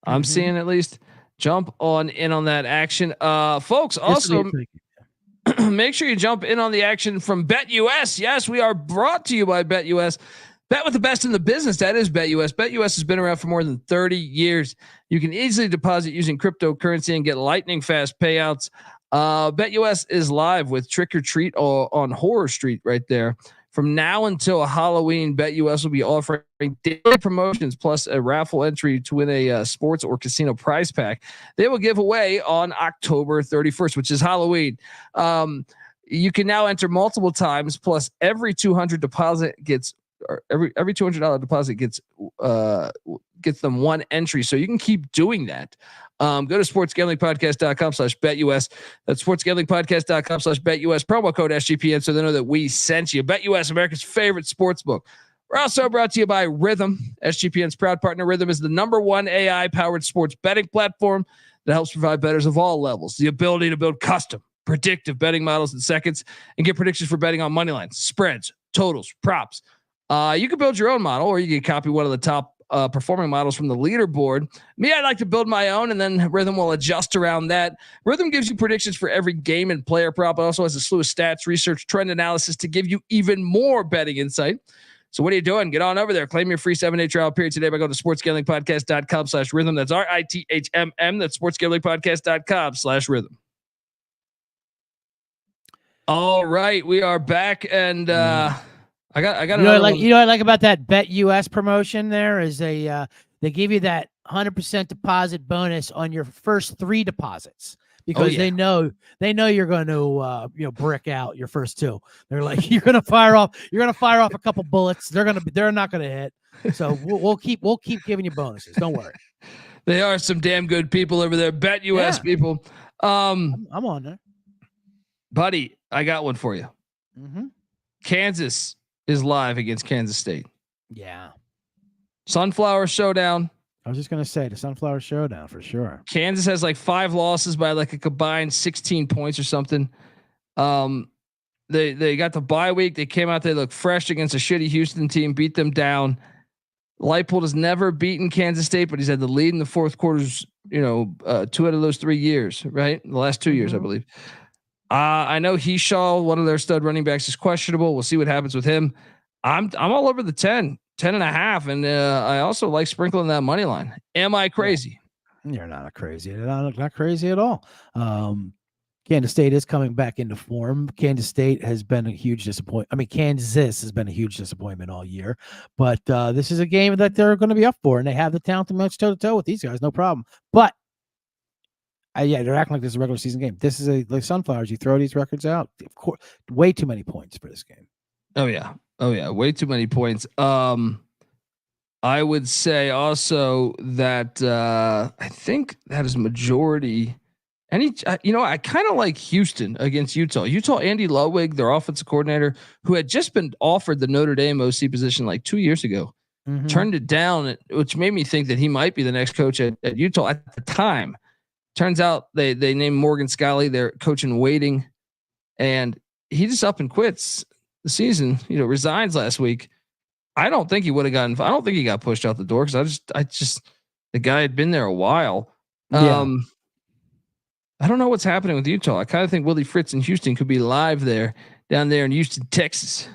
I'm seeing at least. Jump in on that action, folks. Also, make sure you jump in on the action from BetUS. Yes, we are brought to you by BetUS. Bet with the best in the business. That is BetUS. BetUS has been around for more than 30 years. You can easily deposit using cryptocurrency and get lightning fast payouts. BetUS is live with Trick or Treat on Horror Street right there. From now until Halloween, BetUS will be offering daily promotions plus a raffle entry to win a sports or casino prize pack. They will give away on October 31st, which is Halloween. You can now enter multiple times, plus every $200 deposit gets every $200 deposit gets them one entry. So you can keep doing that. Go to sportsgamblingpodcast.com/BetUS. That's sportsgamblingpodcast.com/BetUS. Promo code SGPN so they know that we sent you. BetUS, America's favorite sports book. We're also brought to you by Rhythm. SGPN's proud partner. Rhythm is the #1 AI-powered sports betting platform that helps provide bettors of all levels the ability to build custom, predictive betting models in seconds and get predictions for betting on money lines, spreads, totals, props. You can build your own model, or you can copy one of the top performing models from the leaderboard. Me, I like to build my own, and then Rhythm will adjust around that. Rhythm gives you predictions for every game and player prop. It also has a slew of stats, research, trend analysis to give you even more betting insight. So what are you doing? Get on over there. Claim your free 7-day trial period today by going to sportsgamblingpodcast.com/rhythm. That's RITHMM. That's sportsgamblingpodcast.com/rhythm. All right, we are back, and I got. You know what I like about that BetUS promotion there is they give you that 100% deposit bonus on your first 3 deposits because they know you're going to brick out your first 2. They're like you're going to fire off a couple bullets. They're not going to hit. So we'll keep giving you bonuses. Don't worry. They are some damn good people over there. BetUS people. I'm on there, buddy. I got one for you. Kansas is live against Kansas State. Yeah. Sunflower Showdown. I was just going to say the Sunflower Showdown for sure. Kansas has like 5 losses by like a combined 16 points or something. They got the bye week. They came out. They look fresh against a shitty Houston team, beat them down. Leipold has never beaten Kansas State, but he's had the lead in the fourth quarters, 2 out of those 3 years, right? The last 2 years, I believe. I know Heshaw, one of their stud running backs, is questionable. We'll see what happens with him. I'm all over the 10.5, and I also like sprinkling that money line. Am I crazy? You're not crazy. Not crazy at all. Kansas State is coming back into form. Kansas State has been a huge disappointment. I mean, Kansas has been a huge disappointment all year, but this is a game that they're going to be up for, and they have the talent to match toe-to-toe with these guys, no problem. But they're acting like this is a regular season game. This is like Sunflowers. You throw these records out, of course, way too many points for this game. Oh yeah. Way too many points. I would say also that I think that is majority. I kind of like Houston against Utah. Andy Ludwig, their offensive coordinator, who had just been offered the Notre Dame OC position like 2 years ago. turned it down, which made me think that he might be the next coach at Utah at the time. Turns out they named Morgan Scalley their coach in waiting, and he just up and quits the season. Resigns last week. I don't think he would have gotten. I don't think he got pushed out the door because I just the guy had been there a while. Yeah. I don't know what's happening with Utah. I kind of think Willie Fritz in Houston could be live down there in Houston, Texas.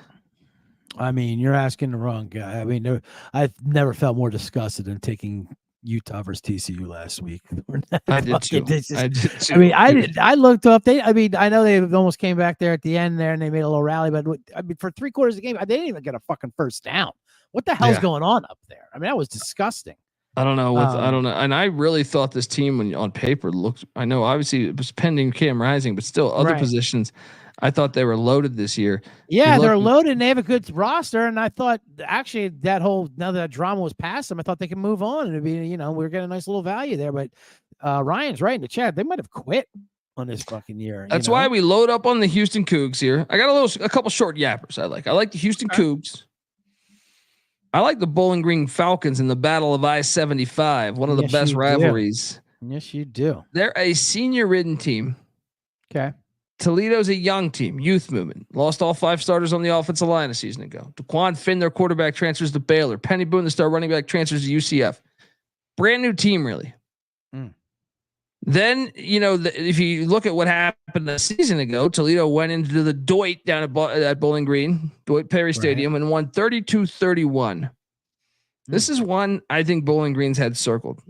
I mean, you're asking the wrong guy. I mean, I've never felt more disgusted than taking Utah versus TCU last week. I did too. I mean, I looked up. I know they almost came back there at the end there and they made a little rally, but I mean, for 3/4 of the game, they didn't even get a fucking first down. What the hell's going on up there? I mean, that was disgusting. I don't know. I don't know. And I really thought this team on paper looked, I know obviously it was pending Cam Rising, but still other positions, I thought they were loaded this year. Yeah, they're loaded and they have a good roster. And I thought actually now that drama was past them, I thought they could move on and it'd be, we're getting a nice little value there. But Ryan's right in the chat. They might have quit on this fucking year. That's why we load up on the Houston Cougs here. I got a couple short yappers I like. I like the Houston Cougs. I like the Bowling Green Falcons in the Battle of I-75, one of the best rivalries. Yes, you do. They're a senior-ridden team. Okay. Toledo's a young team, youth movement. Lost all 5 starters on the offensive line a season ago. DeQuan Finn, their quarterback, transfers to Baylor. Penny Boone, the star running back, transfers to UCF. Brand new team, really. Then, if you look at what happened a season ago, Toledo went into the Deutsch down at Bowling Green, Deutsch Perry Stadium, and won 32-31. This is one I think Bowling Green's had circled.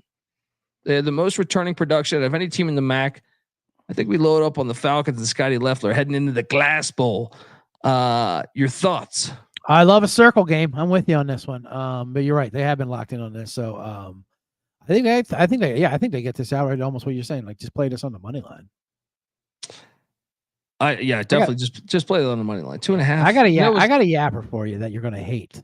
They had the most returning production out of any team in the MAC. I think we load up on the Falcons and Scotty Leffler heading into the Glass Bowl. Your thoughts? I love a circle game. I'm with you on this one. But you're right. They have been locked in on this. So, I think they get this out right. Almost what you're saying. Like just play this on the money line. Definitely just play it on the money line. 2.5. I got a yapper for you that you're gonna hate.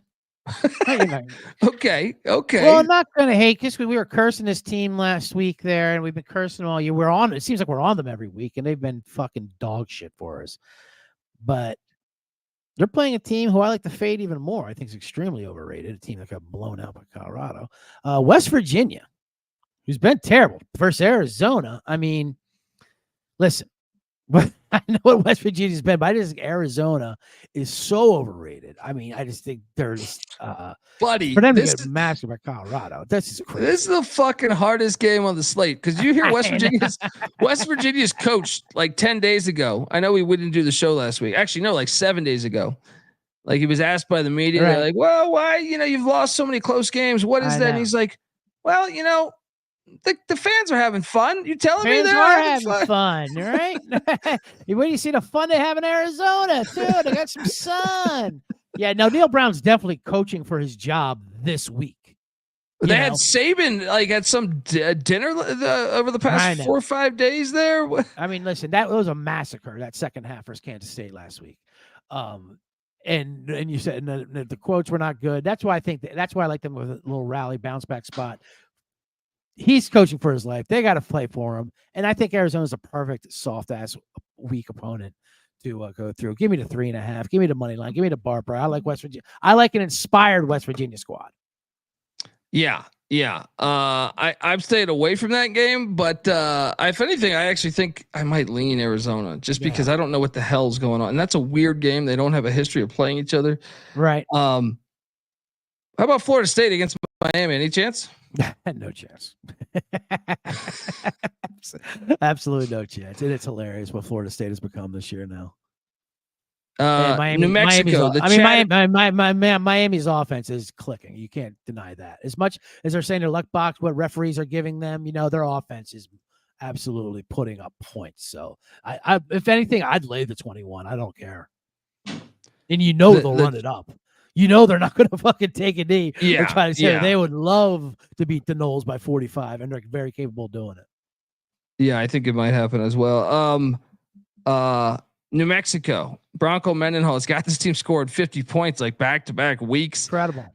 Okay. Well, I'm not gonna hate because we were cursing this team last week there, and we've been cursing all year. It seems like we're on them every week, and they've been fucking dog shit for us. But they're playing a team who I like to fade even more. I think is extremely overrated. A team that got blown out by Colorado. West Virginia, who's been terrible. Versus Arizona. I mean, listen, I know what West Virginia's been, but I just think Arizona is so overrated. I mean, I just think they're just buddy, for them to get mastered by Colorado. This is crazy. This is the fucking hardest game on the slate because you hear West Virginia's coach like 10 days ago. I know we wouldn't do the show last week. Actually, no, like 7 days ago. Like he was asked by the media, they're like, "Well, why? You've lost so many close games. What is that?" And he's like, "Well, the fans are having fun. You telling me they're having fun, right? When you see the fun they have in Arizona, too, they got some sun. Yeah, no, Neil Brown's definitely coaching for his job this week. They had Saban at some dinner over the past 4 or 5 days there. I mean, listen, that was a massacre. That second half versus Kansas State last week. And you said the quotes were not good. That's why that's why I like them with a little rally bounce back spot. He's coaching for his life. They got to play for him. And I think Arizona's a perfect soft ass weak opponent to go through. Give me the 3.5. Give me the money line. Give me the Barber. I like West Virginia. I like an inspired West Virginia squad. Yeah. I've stayed away from that game, but if anything, I actually think I might lean Arizona just because I don't know what the hell's going on. And that's a weird game. They don't have a history of playing each other. Right. How about Florida State against Miami? Any chance? No chance. Absolutely no chance. And it's hilarious what Florida State has become this year now. New Mexico. Miami's offense is clicking. You can't deny that. As much as they're saying their luck box, what referees are giving them, their offense is absolutely putting up points. So, I if anything, I'd lay the 21. I don't care. And they'll run it up. They're not going to fucking take a knee or try to say they would love to beat the Knowles by 45, and they're very capable of doing it. Yeah, I think it might happen as well. New Mexico, Bronco Mendenhall has got this team scored 50 points like back-to-back weeks. Incredible.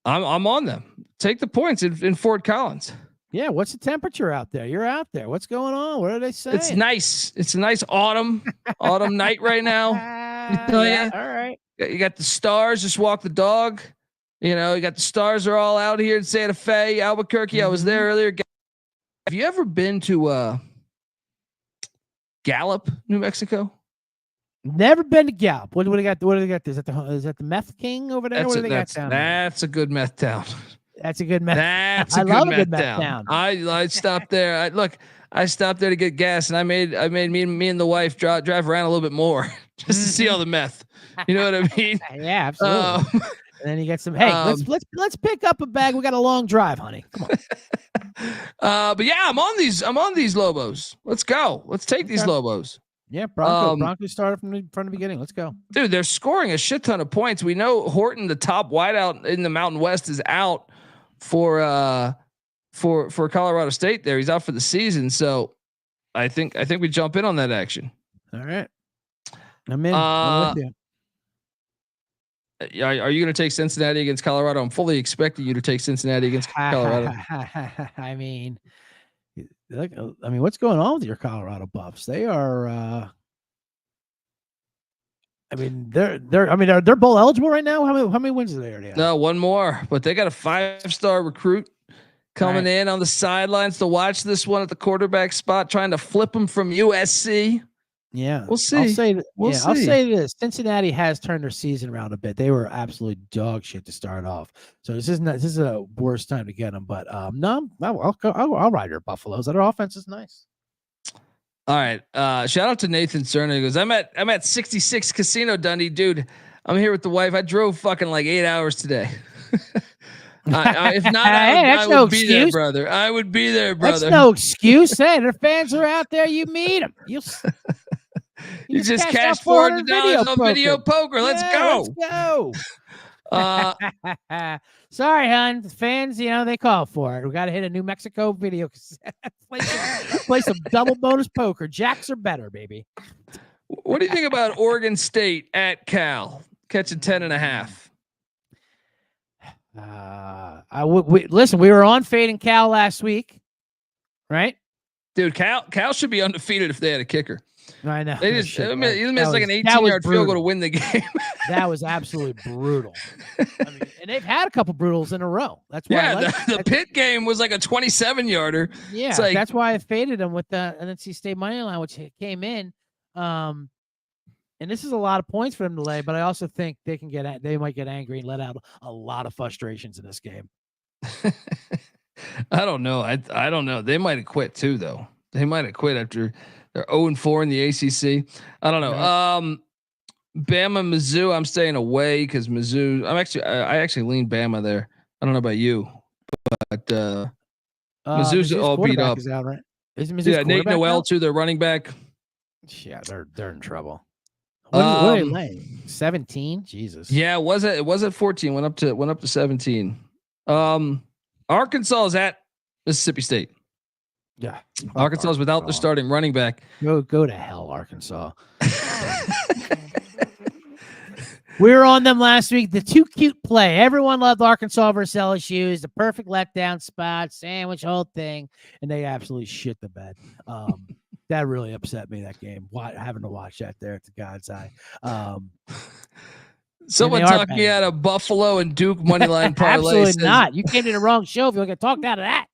I'm on them. Take the points in Fort Collins. Yeah, what's the temperature out there? You're out there. What's going on? What are they saying? It's nice. It's a nice autumn night right now. All right. You got the stars. Just walk the dog. You know, you got the Stars are all out here in Santa Fe, Albuquerque. I was there earlier. Have you ever been to Gallup, New Mexico? Never been to Gallup. What do they got? What do they got? Is that the Meth King over there? What do they got down there? That's a good meth town. That's a good meth. That's I a love good a good meth meth town. town. I stopped there. I stopped there to get gas, and I made me and the wife drive around a little bit more just to see all the meth. You know what I mean? Yeah, absolutely. And then you get some. Hey, let's pick up a bag. We got a long drive, honey. Come on. But yeah, I'm on these Lobos. Let's go. Let's take these Lobos. Yeah, Broncos started from the beginning. Let's go, dude. They're scoring a shit ton of points. We know Horton, the top wideout in the Mountain West, is out for Colorado State. There, he's out for the season. So I think we jump in on that action. All right, I'm in. I'm with you. Are you going to take Cincinnati against Colorado? I'm fully expecting you to take Cincinnati against Colorado. I mean, what's going on with your Colorado Buffs? They are. They're bowl eligible right now. How many wins are they already have? No, one more, but they got a 5-star recruit coming in on the sidelines to watch this one at the quarterback spot, trying to flip him from USC. Yeah, we'll see. I'll say this: Cincinnati has turned their season around a bit. They were absolute dog shit to start off, so this is a worse time to get them. But no, I'll ride your Buffaloes. Their offense is nice. All right, shout out to Nathan Cerner. He goes, I'm at 66 Casino Dundee, dude. I'm here with the wife. I drove fucking like 8 hours today. If not, I would be there, brother. I would be there, brother. That's no excuse. Hey, their fans are out there. You meet them. You just cashed $400 on video poker. Let's go. Let's go. Sorry, hon. The fans, they call for it. We got to hit a New Mexico video. play some double bonus poker. Jacks are better, baby. What do you think about Oregon State at Cal catching 10.5? Listen, we were on fading Cal last week, right? Dude, Cal should be undefeated if they had a kicker. I know. They just missed like an 18-yard field goal to win the game. That was absolutely brutal. And they've had a couple brutals in a row. That's why. The Pitt game was like a 27-yarder. Yeah, that's why I faded them with the NC State money line, which came in. And this is a lot of points for them to lay, but I also think they might get angry and let out a lot of frustrations in this game. I don't know. I don't know. They might have quit too, though. They might have quit after they're 0-4 in the ACC. I don't know. Bama, Mizzou. I'm staying away because Mizzou. I actually lean Bama there. I don't know about you, but Mizzou's all beat up. Is out, right? Isn't Mizzou's Nate Noel too. Their running back. Yeah, they're in trouble. What are they laying? 17? Jesus. Yeah, it was at 14. Went up to 17. Arkansas is at Mississippi State. Yeah. Arkansas is without their starting running back. Go to hell, Arkansas. We were on them last week. The too cute play. Everyone loved Arkansas versus LSU. The perfect letdown spot, sandwich, whole thing, and they absolutely shit the bed. That really upset me, that game. Having to watch that there at the God's eye. Someone talked me out of Buffalo and Duke moneyline parlay. Absolutely not. You came to the wrong show if you're going to talk out of that.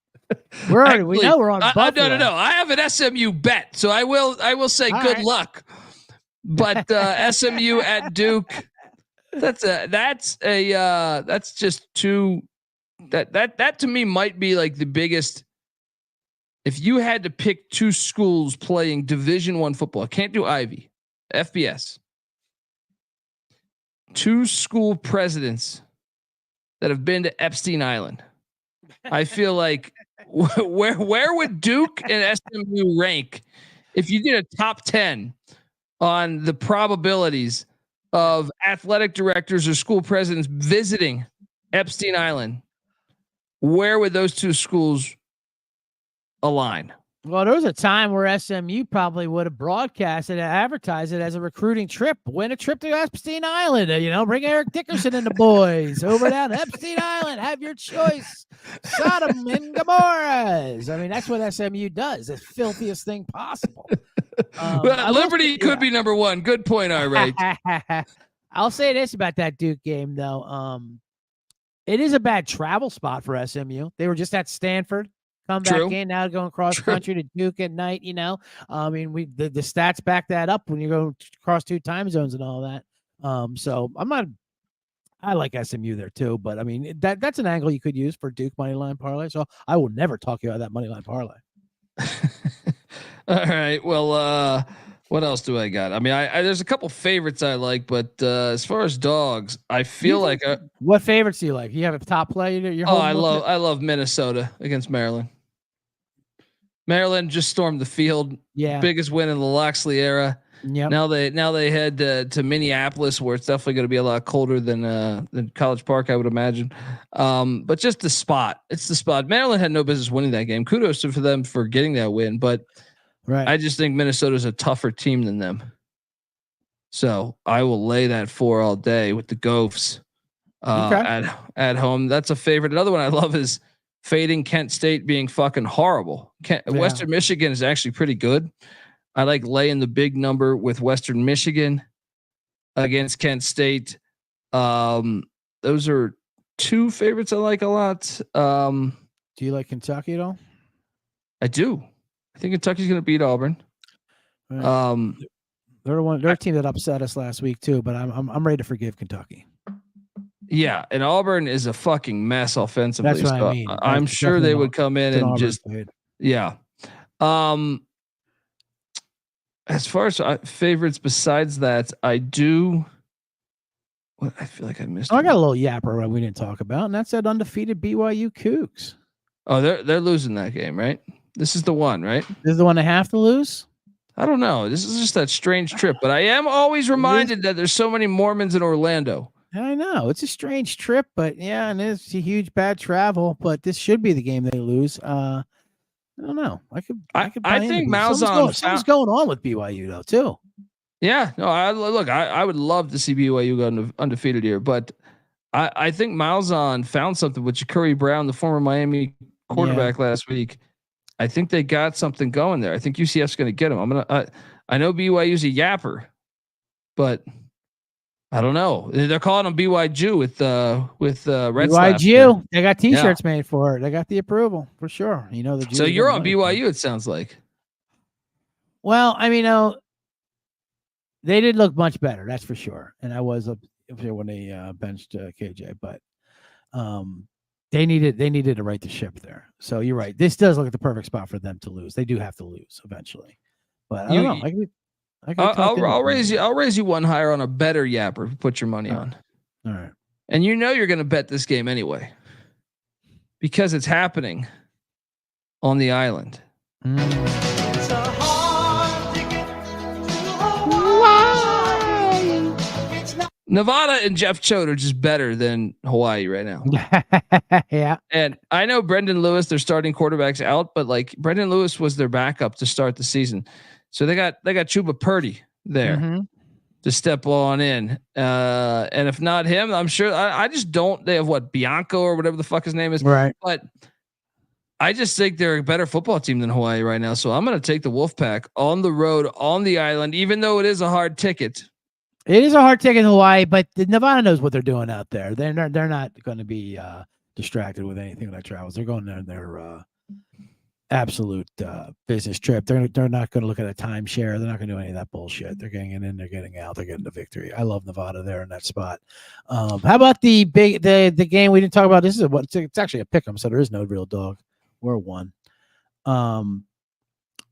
We know we're on Buffalo. No. I have an SMU bet, so I will say all good luck. But SMU at Duke, that's just too. That to me might be like the biggest. If you had to pick two schools playing Division I football, I can't do Ivy, FBS. Two school presidents that have been to Epstein Island. I feel like where would Duke and SMU rank if you did a top 10 on the probabilities of athletic directors or school presidents visiting Epstein Island? Where would those two schools align? Well, there was a time where SMU probably would have broadcasted and advertised it as a recruiting trip. Win a trip to Epstein Island. Bring Eric Dickerson and the boys over down to Epstein Island. Have your choice. Sodom and Gomorrahs. That's what SMU does. The filthiest thing possible. Liberty could be number one. Good point, all right. I'll say this about that Duke game, though. It is a bad travel spot for SMU. They were just at Stanford, come True. back in, now going cross country to Duke at night. I mean, the stats back that up when you go across 2 time zones and all that. So I like SMU there too, but I mean that's an angle you could use for Duke money line parlay. So I will never talk you out of that money line parlay. All right. Well, what else do I got? I mean, I there's a couple favorites I like, but as far as dogs, I feel like what favorites do you like? You have a top play? I love Minnesota against Maryland. Maryland just stormed the field. Yeah, biggest win in the Loxley era. Yeah. Now they head to Minneapolis, where it's definitely going to be a lot colder than College Park, I would imagine. But just the spot, it's the spot. Maryland had no business winning that game. Kudos for them for getting that win, but right. I just think Minnesota's a tougher team than them. So I will lay that 4 all day with the Gophs at home. That's a favorite. Another one I love is fading Kent State being fucking horrible. Western Michigan is actually pretty good. I like laying the big number with Western Michigan against Kent State. Those are 2 favorites I like a lot. Do you like Kentucky at all? I do. I think Kentucky's going to beat Auburn. Right. They're a team that upset us last week too, but I'm ready to forgive Kentucky. Yeah, and Auburn is a fucking mess offensively. That's what I mean. I'm sure they would come in and just yeah. As far as favorites besides that, I do. Well, I feel like I missed. I got a little yapper we didn't talk about, and that's that undefeated BYU Cougs. Oh, they're losing that game, right? This is the one, right? This is the one they have to lose. I don't know. This is just that strange trip, but I am always reminded that there's so many Mormons in Orlando. I know it's a strange trip, but yeah, and it's a huge bad travel. But this should be the game they lose. I don't know. I think Malzahn something's going on with BYU though too. Yeah, no. I would love to see BYU go undefeated here, but I think Malzahn found something with Ja'Cory Brown, the former Miami quarterback last week. I think they got something going there. I think UCF's going to get him. I know BYU's a yapper, but I don't know. They're calling him BYU with Red BYU. They got T-shirts made for it. They got the approval for sure. So you're on BYU. It sounds like. Well, I mean, they did look much better. That's for sure. And I was up there when they benched KJ, but they needed to right the ship there. So you're right. This does look like the perfect spot for them to lose. They do have to lose eventually, but I don't know. I'll raise you one higher on a better yapper if you put your money on. All right. And you're going to bet this game anyway because it's happening on the island. It's a hard ticket to Nevada and Jeff Choate are just better than Hawaii right now. Yeah. And I know Brendan Lewis, their starting quarterback's out, but like Brendan Lewis was their backup to start the season. So they got Chuba Purdy there to step on in. And if not him, I'm sure I just don't. They have Bianco or whatever the fuck his name is. Right. But I just think they're a better football team than Hawaii right now. So I'm going to take the Wolfpack on the road on the island, even though it is a hard ticket. It is a hard ticket in Hawaii, but Nevada knows what they're doing out there. They're not going to be distracted with anything that travels. They're going there. They're absolute business trip. They're not going to look at a timeshare. They're not going to do any of that bullshit. They're getting in, they're getting out, they're getting the victory. I love Nevada there in that spot. How about the game we didn't talk about? This is it's actually a pick'em, so there is no real dog. We're one.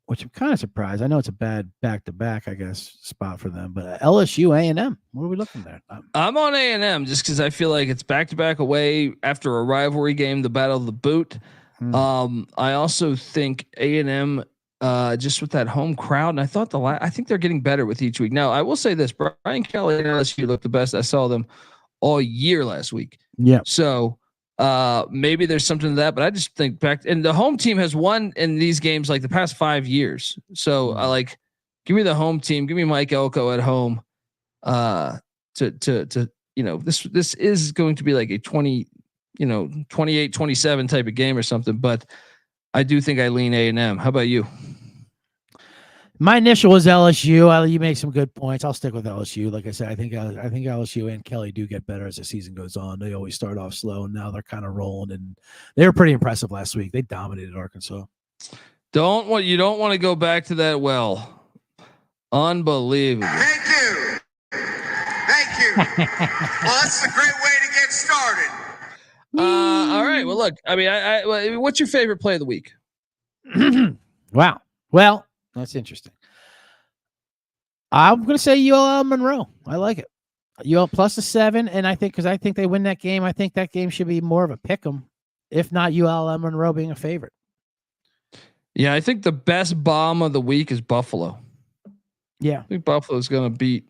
Which I'm kind of surprised. I know it's a bad back-to-back, I guess, spot for them, but LSU A&M. What are we looking there? I'm on A&M just because I feel like it's back-to-back away after a rivalry game, the Battle of the Boot. I also think A&M just with that home crowd, and I thought I think they're getting better with each week. Now, I will say this: Brian Kelly and LSU looked the best. I saw them all year last week. Yeah. So maybe there's something to that, but I just think and the home team has won in these games like the past 5 years. So I give me the home team, give me Mike Elko at home. This is going to be like a 28-27 type of game or something, but I do think I lean A&M. How about you? My initial was LSU. You make some good points. I'll stick with LSU. Like I said, I think LSU and Kelly do get better as the season goes on. They always start off slow, and now they're kind of rolling. And they were pretty impressive last week. They dominated Arkansas. You don't want to go back to that well. Unbelievable. Thank you. Well, that's a great way to get started. All right. Well, look. I mean, what's your favorite play of the week? Wow. Well, that's interesting. I'm going to say UL Monroe. I like it. UL plus a 7, and I think they win that game. I think that game should be more of a pick 'em, if not UL Monroe being a favorite. Yeah, I think the best bomb of the week is Buffalo. Yeah, I think Buffalo's going to beat.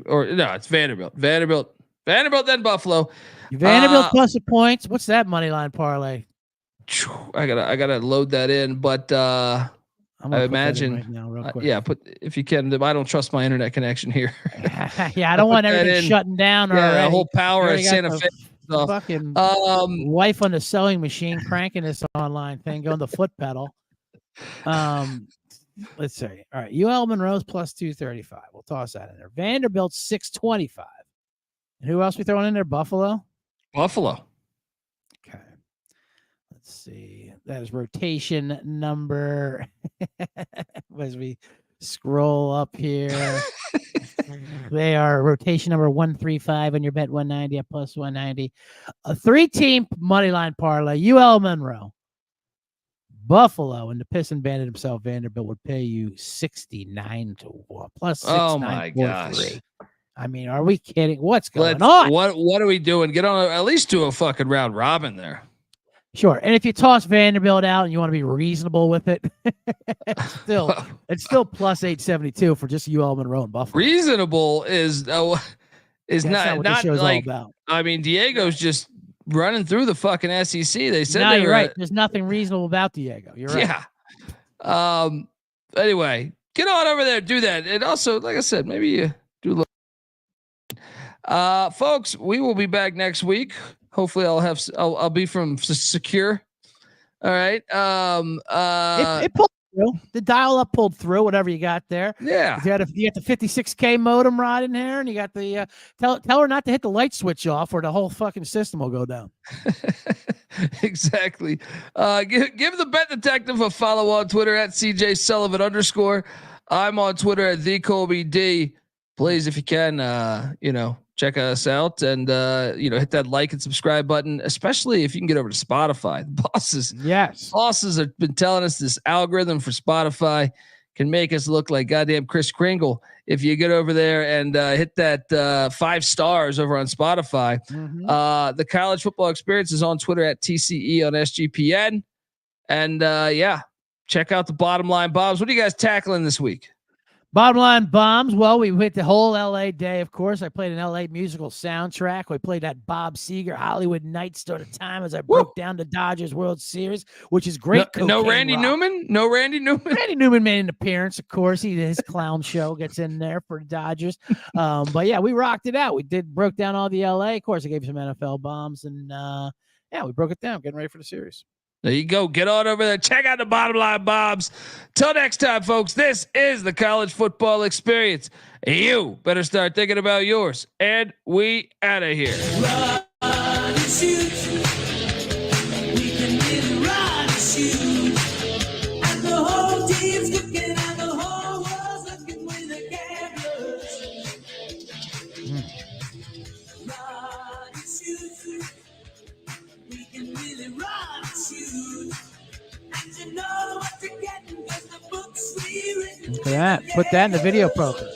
Or no, it's Vanderbilt. Vanderbilt, then Buffalo. Vanderbilt plus the points. What's that money line parlay? I gotta load that in, but I imagine right now, real quick. Yeah, if you can. I don't trust my internet connection here. Yeah, I don't want everything shutting down. Yeah, the whole power of Santa Fe stuff. Fucking wife on the sewing machine cranking this online thing, going the foot pedal. Let's see. All right, UL Monroe's plus 235. We'll toss that in there. Vanderbilt's 625. And who else we throwing in there? Buffalo. Okay. Let's see. That is rotation number. As we scroll up here, they are rotation number 135 on your bet 190 at plus 190. A 3-team money line parlay. UL Monroe, Buffalo, and the Piston Bandit himself, Vanderbilt, would pay you 69-1 plus 6. Oh my gosh! I mean, are we kidding? What's going on? What are we doing? Get on at least do a fucking round robin there. Sure. And if you toss Vanderbilt out and you want to be reasonable with it, it's still plus 872 for just UL Monroe and Buffalo. Reasonable is not like, about. I mean, Diego's just running through the fucking SEC. They said no, you're right. There's nothing reasonable about Diego. You're right. Yeah. Anyway, get on over there, do that. And also, like I said, maybe you do a little. Folks, we will be back next week. Hopefully I'll be from secure. All right. It pulled through. The dial-up pulled through, whatever you got there. Yeah. You got the 56K modem rod in there, and you got the tell her not to hit the light switch off or the whole fucking system will go down. Exactly. Give the Bet Detective a follow on Twitter at CJ Sullivan _. I'm on Twitter at TheColbyD. Please, if you can, check us out and, hit that like and subscribe button, especially if you can get over to Spotify. The bosses have been telling us this algorithm for Spotify can make us look like goddamn Kris Kringle. If you get over there and hit that 5 stars over on Spotify, the College Football Experience is on Twitter at TCE on SGPN. And check out the Bottom Line Bombs. What are you guys tackling this week? Bottom Line Bombs. Well, we hit the whole LA day, of course. I played an LA musical soundtrack. We played that Bob Seger Hollywood Nights Start of Time as I broke down the Dodgers World Series, which is great. No Randy Newman? No Randy Newman? Randy Newman made an appearance, of course. His clown show gets in there for the Dodgers. But yeah, we rocked it out. We broke down all the LA. Of course, I gave you some NFL bombs, and we broke it down, getting ready for the series. There you go. Get on over there. Check out the Bottom Line Bombs. Till next time, folks, this is the College Football Experience. You better start thinking about yours. And we out of here. Run and shoot. We can really run and shoot. And the whole team's looking and the whole world's looking with the cameras. Run and shoot. We can really run and shoot. And you know what you're getting 'cause the books we written. Look at that. Put that in the video program.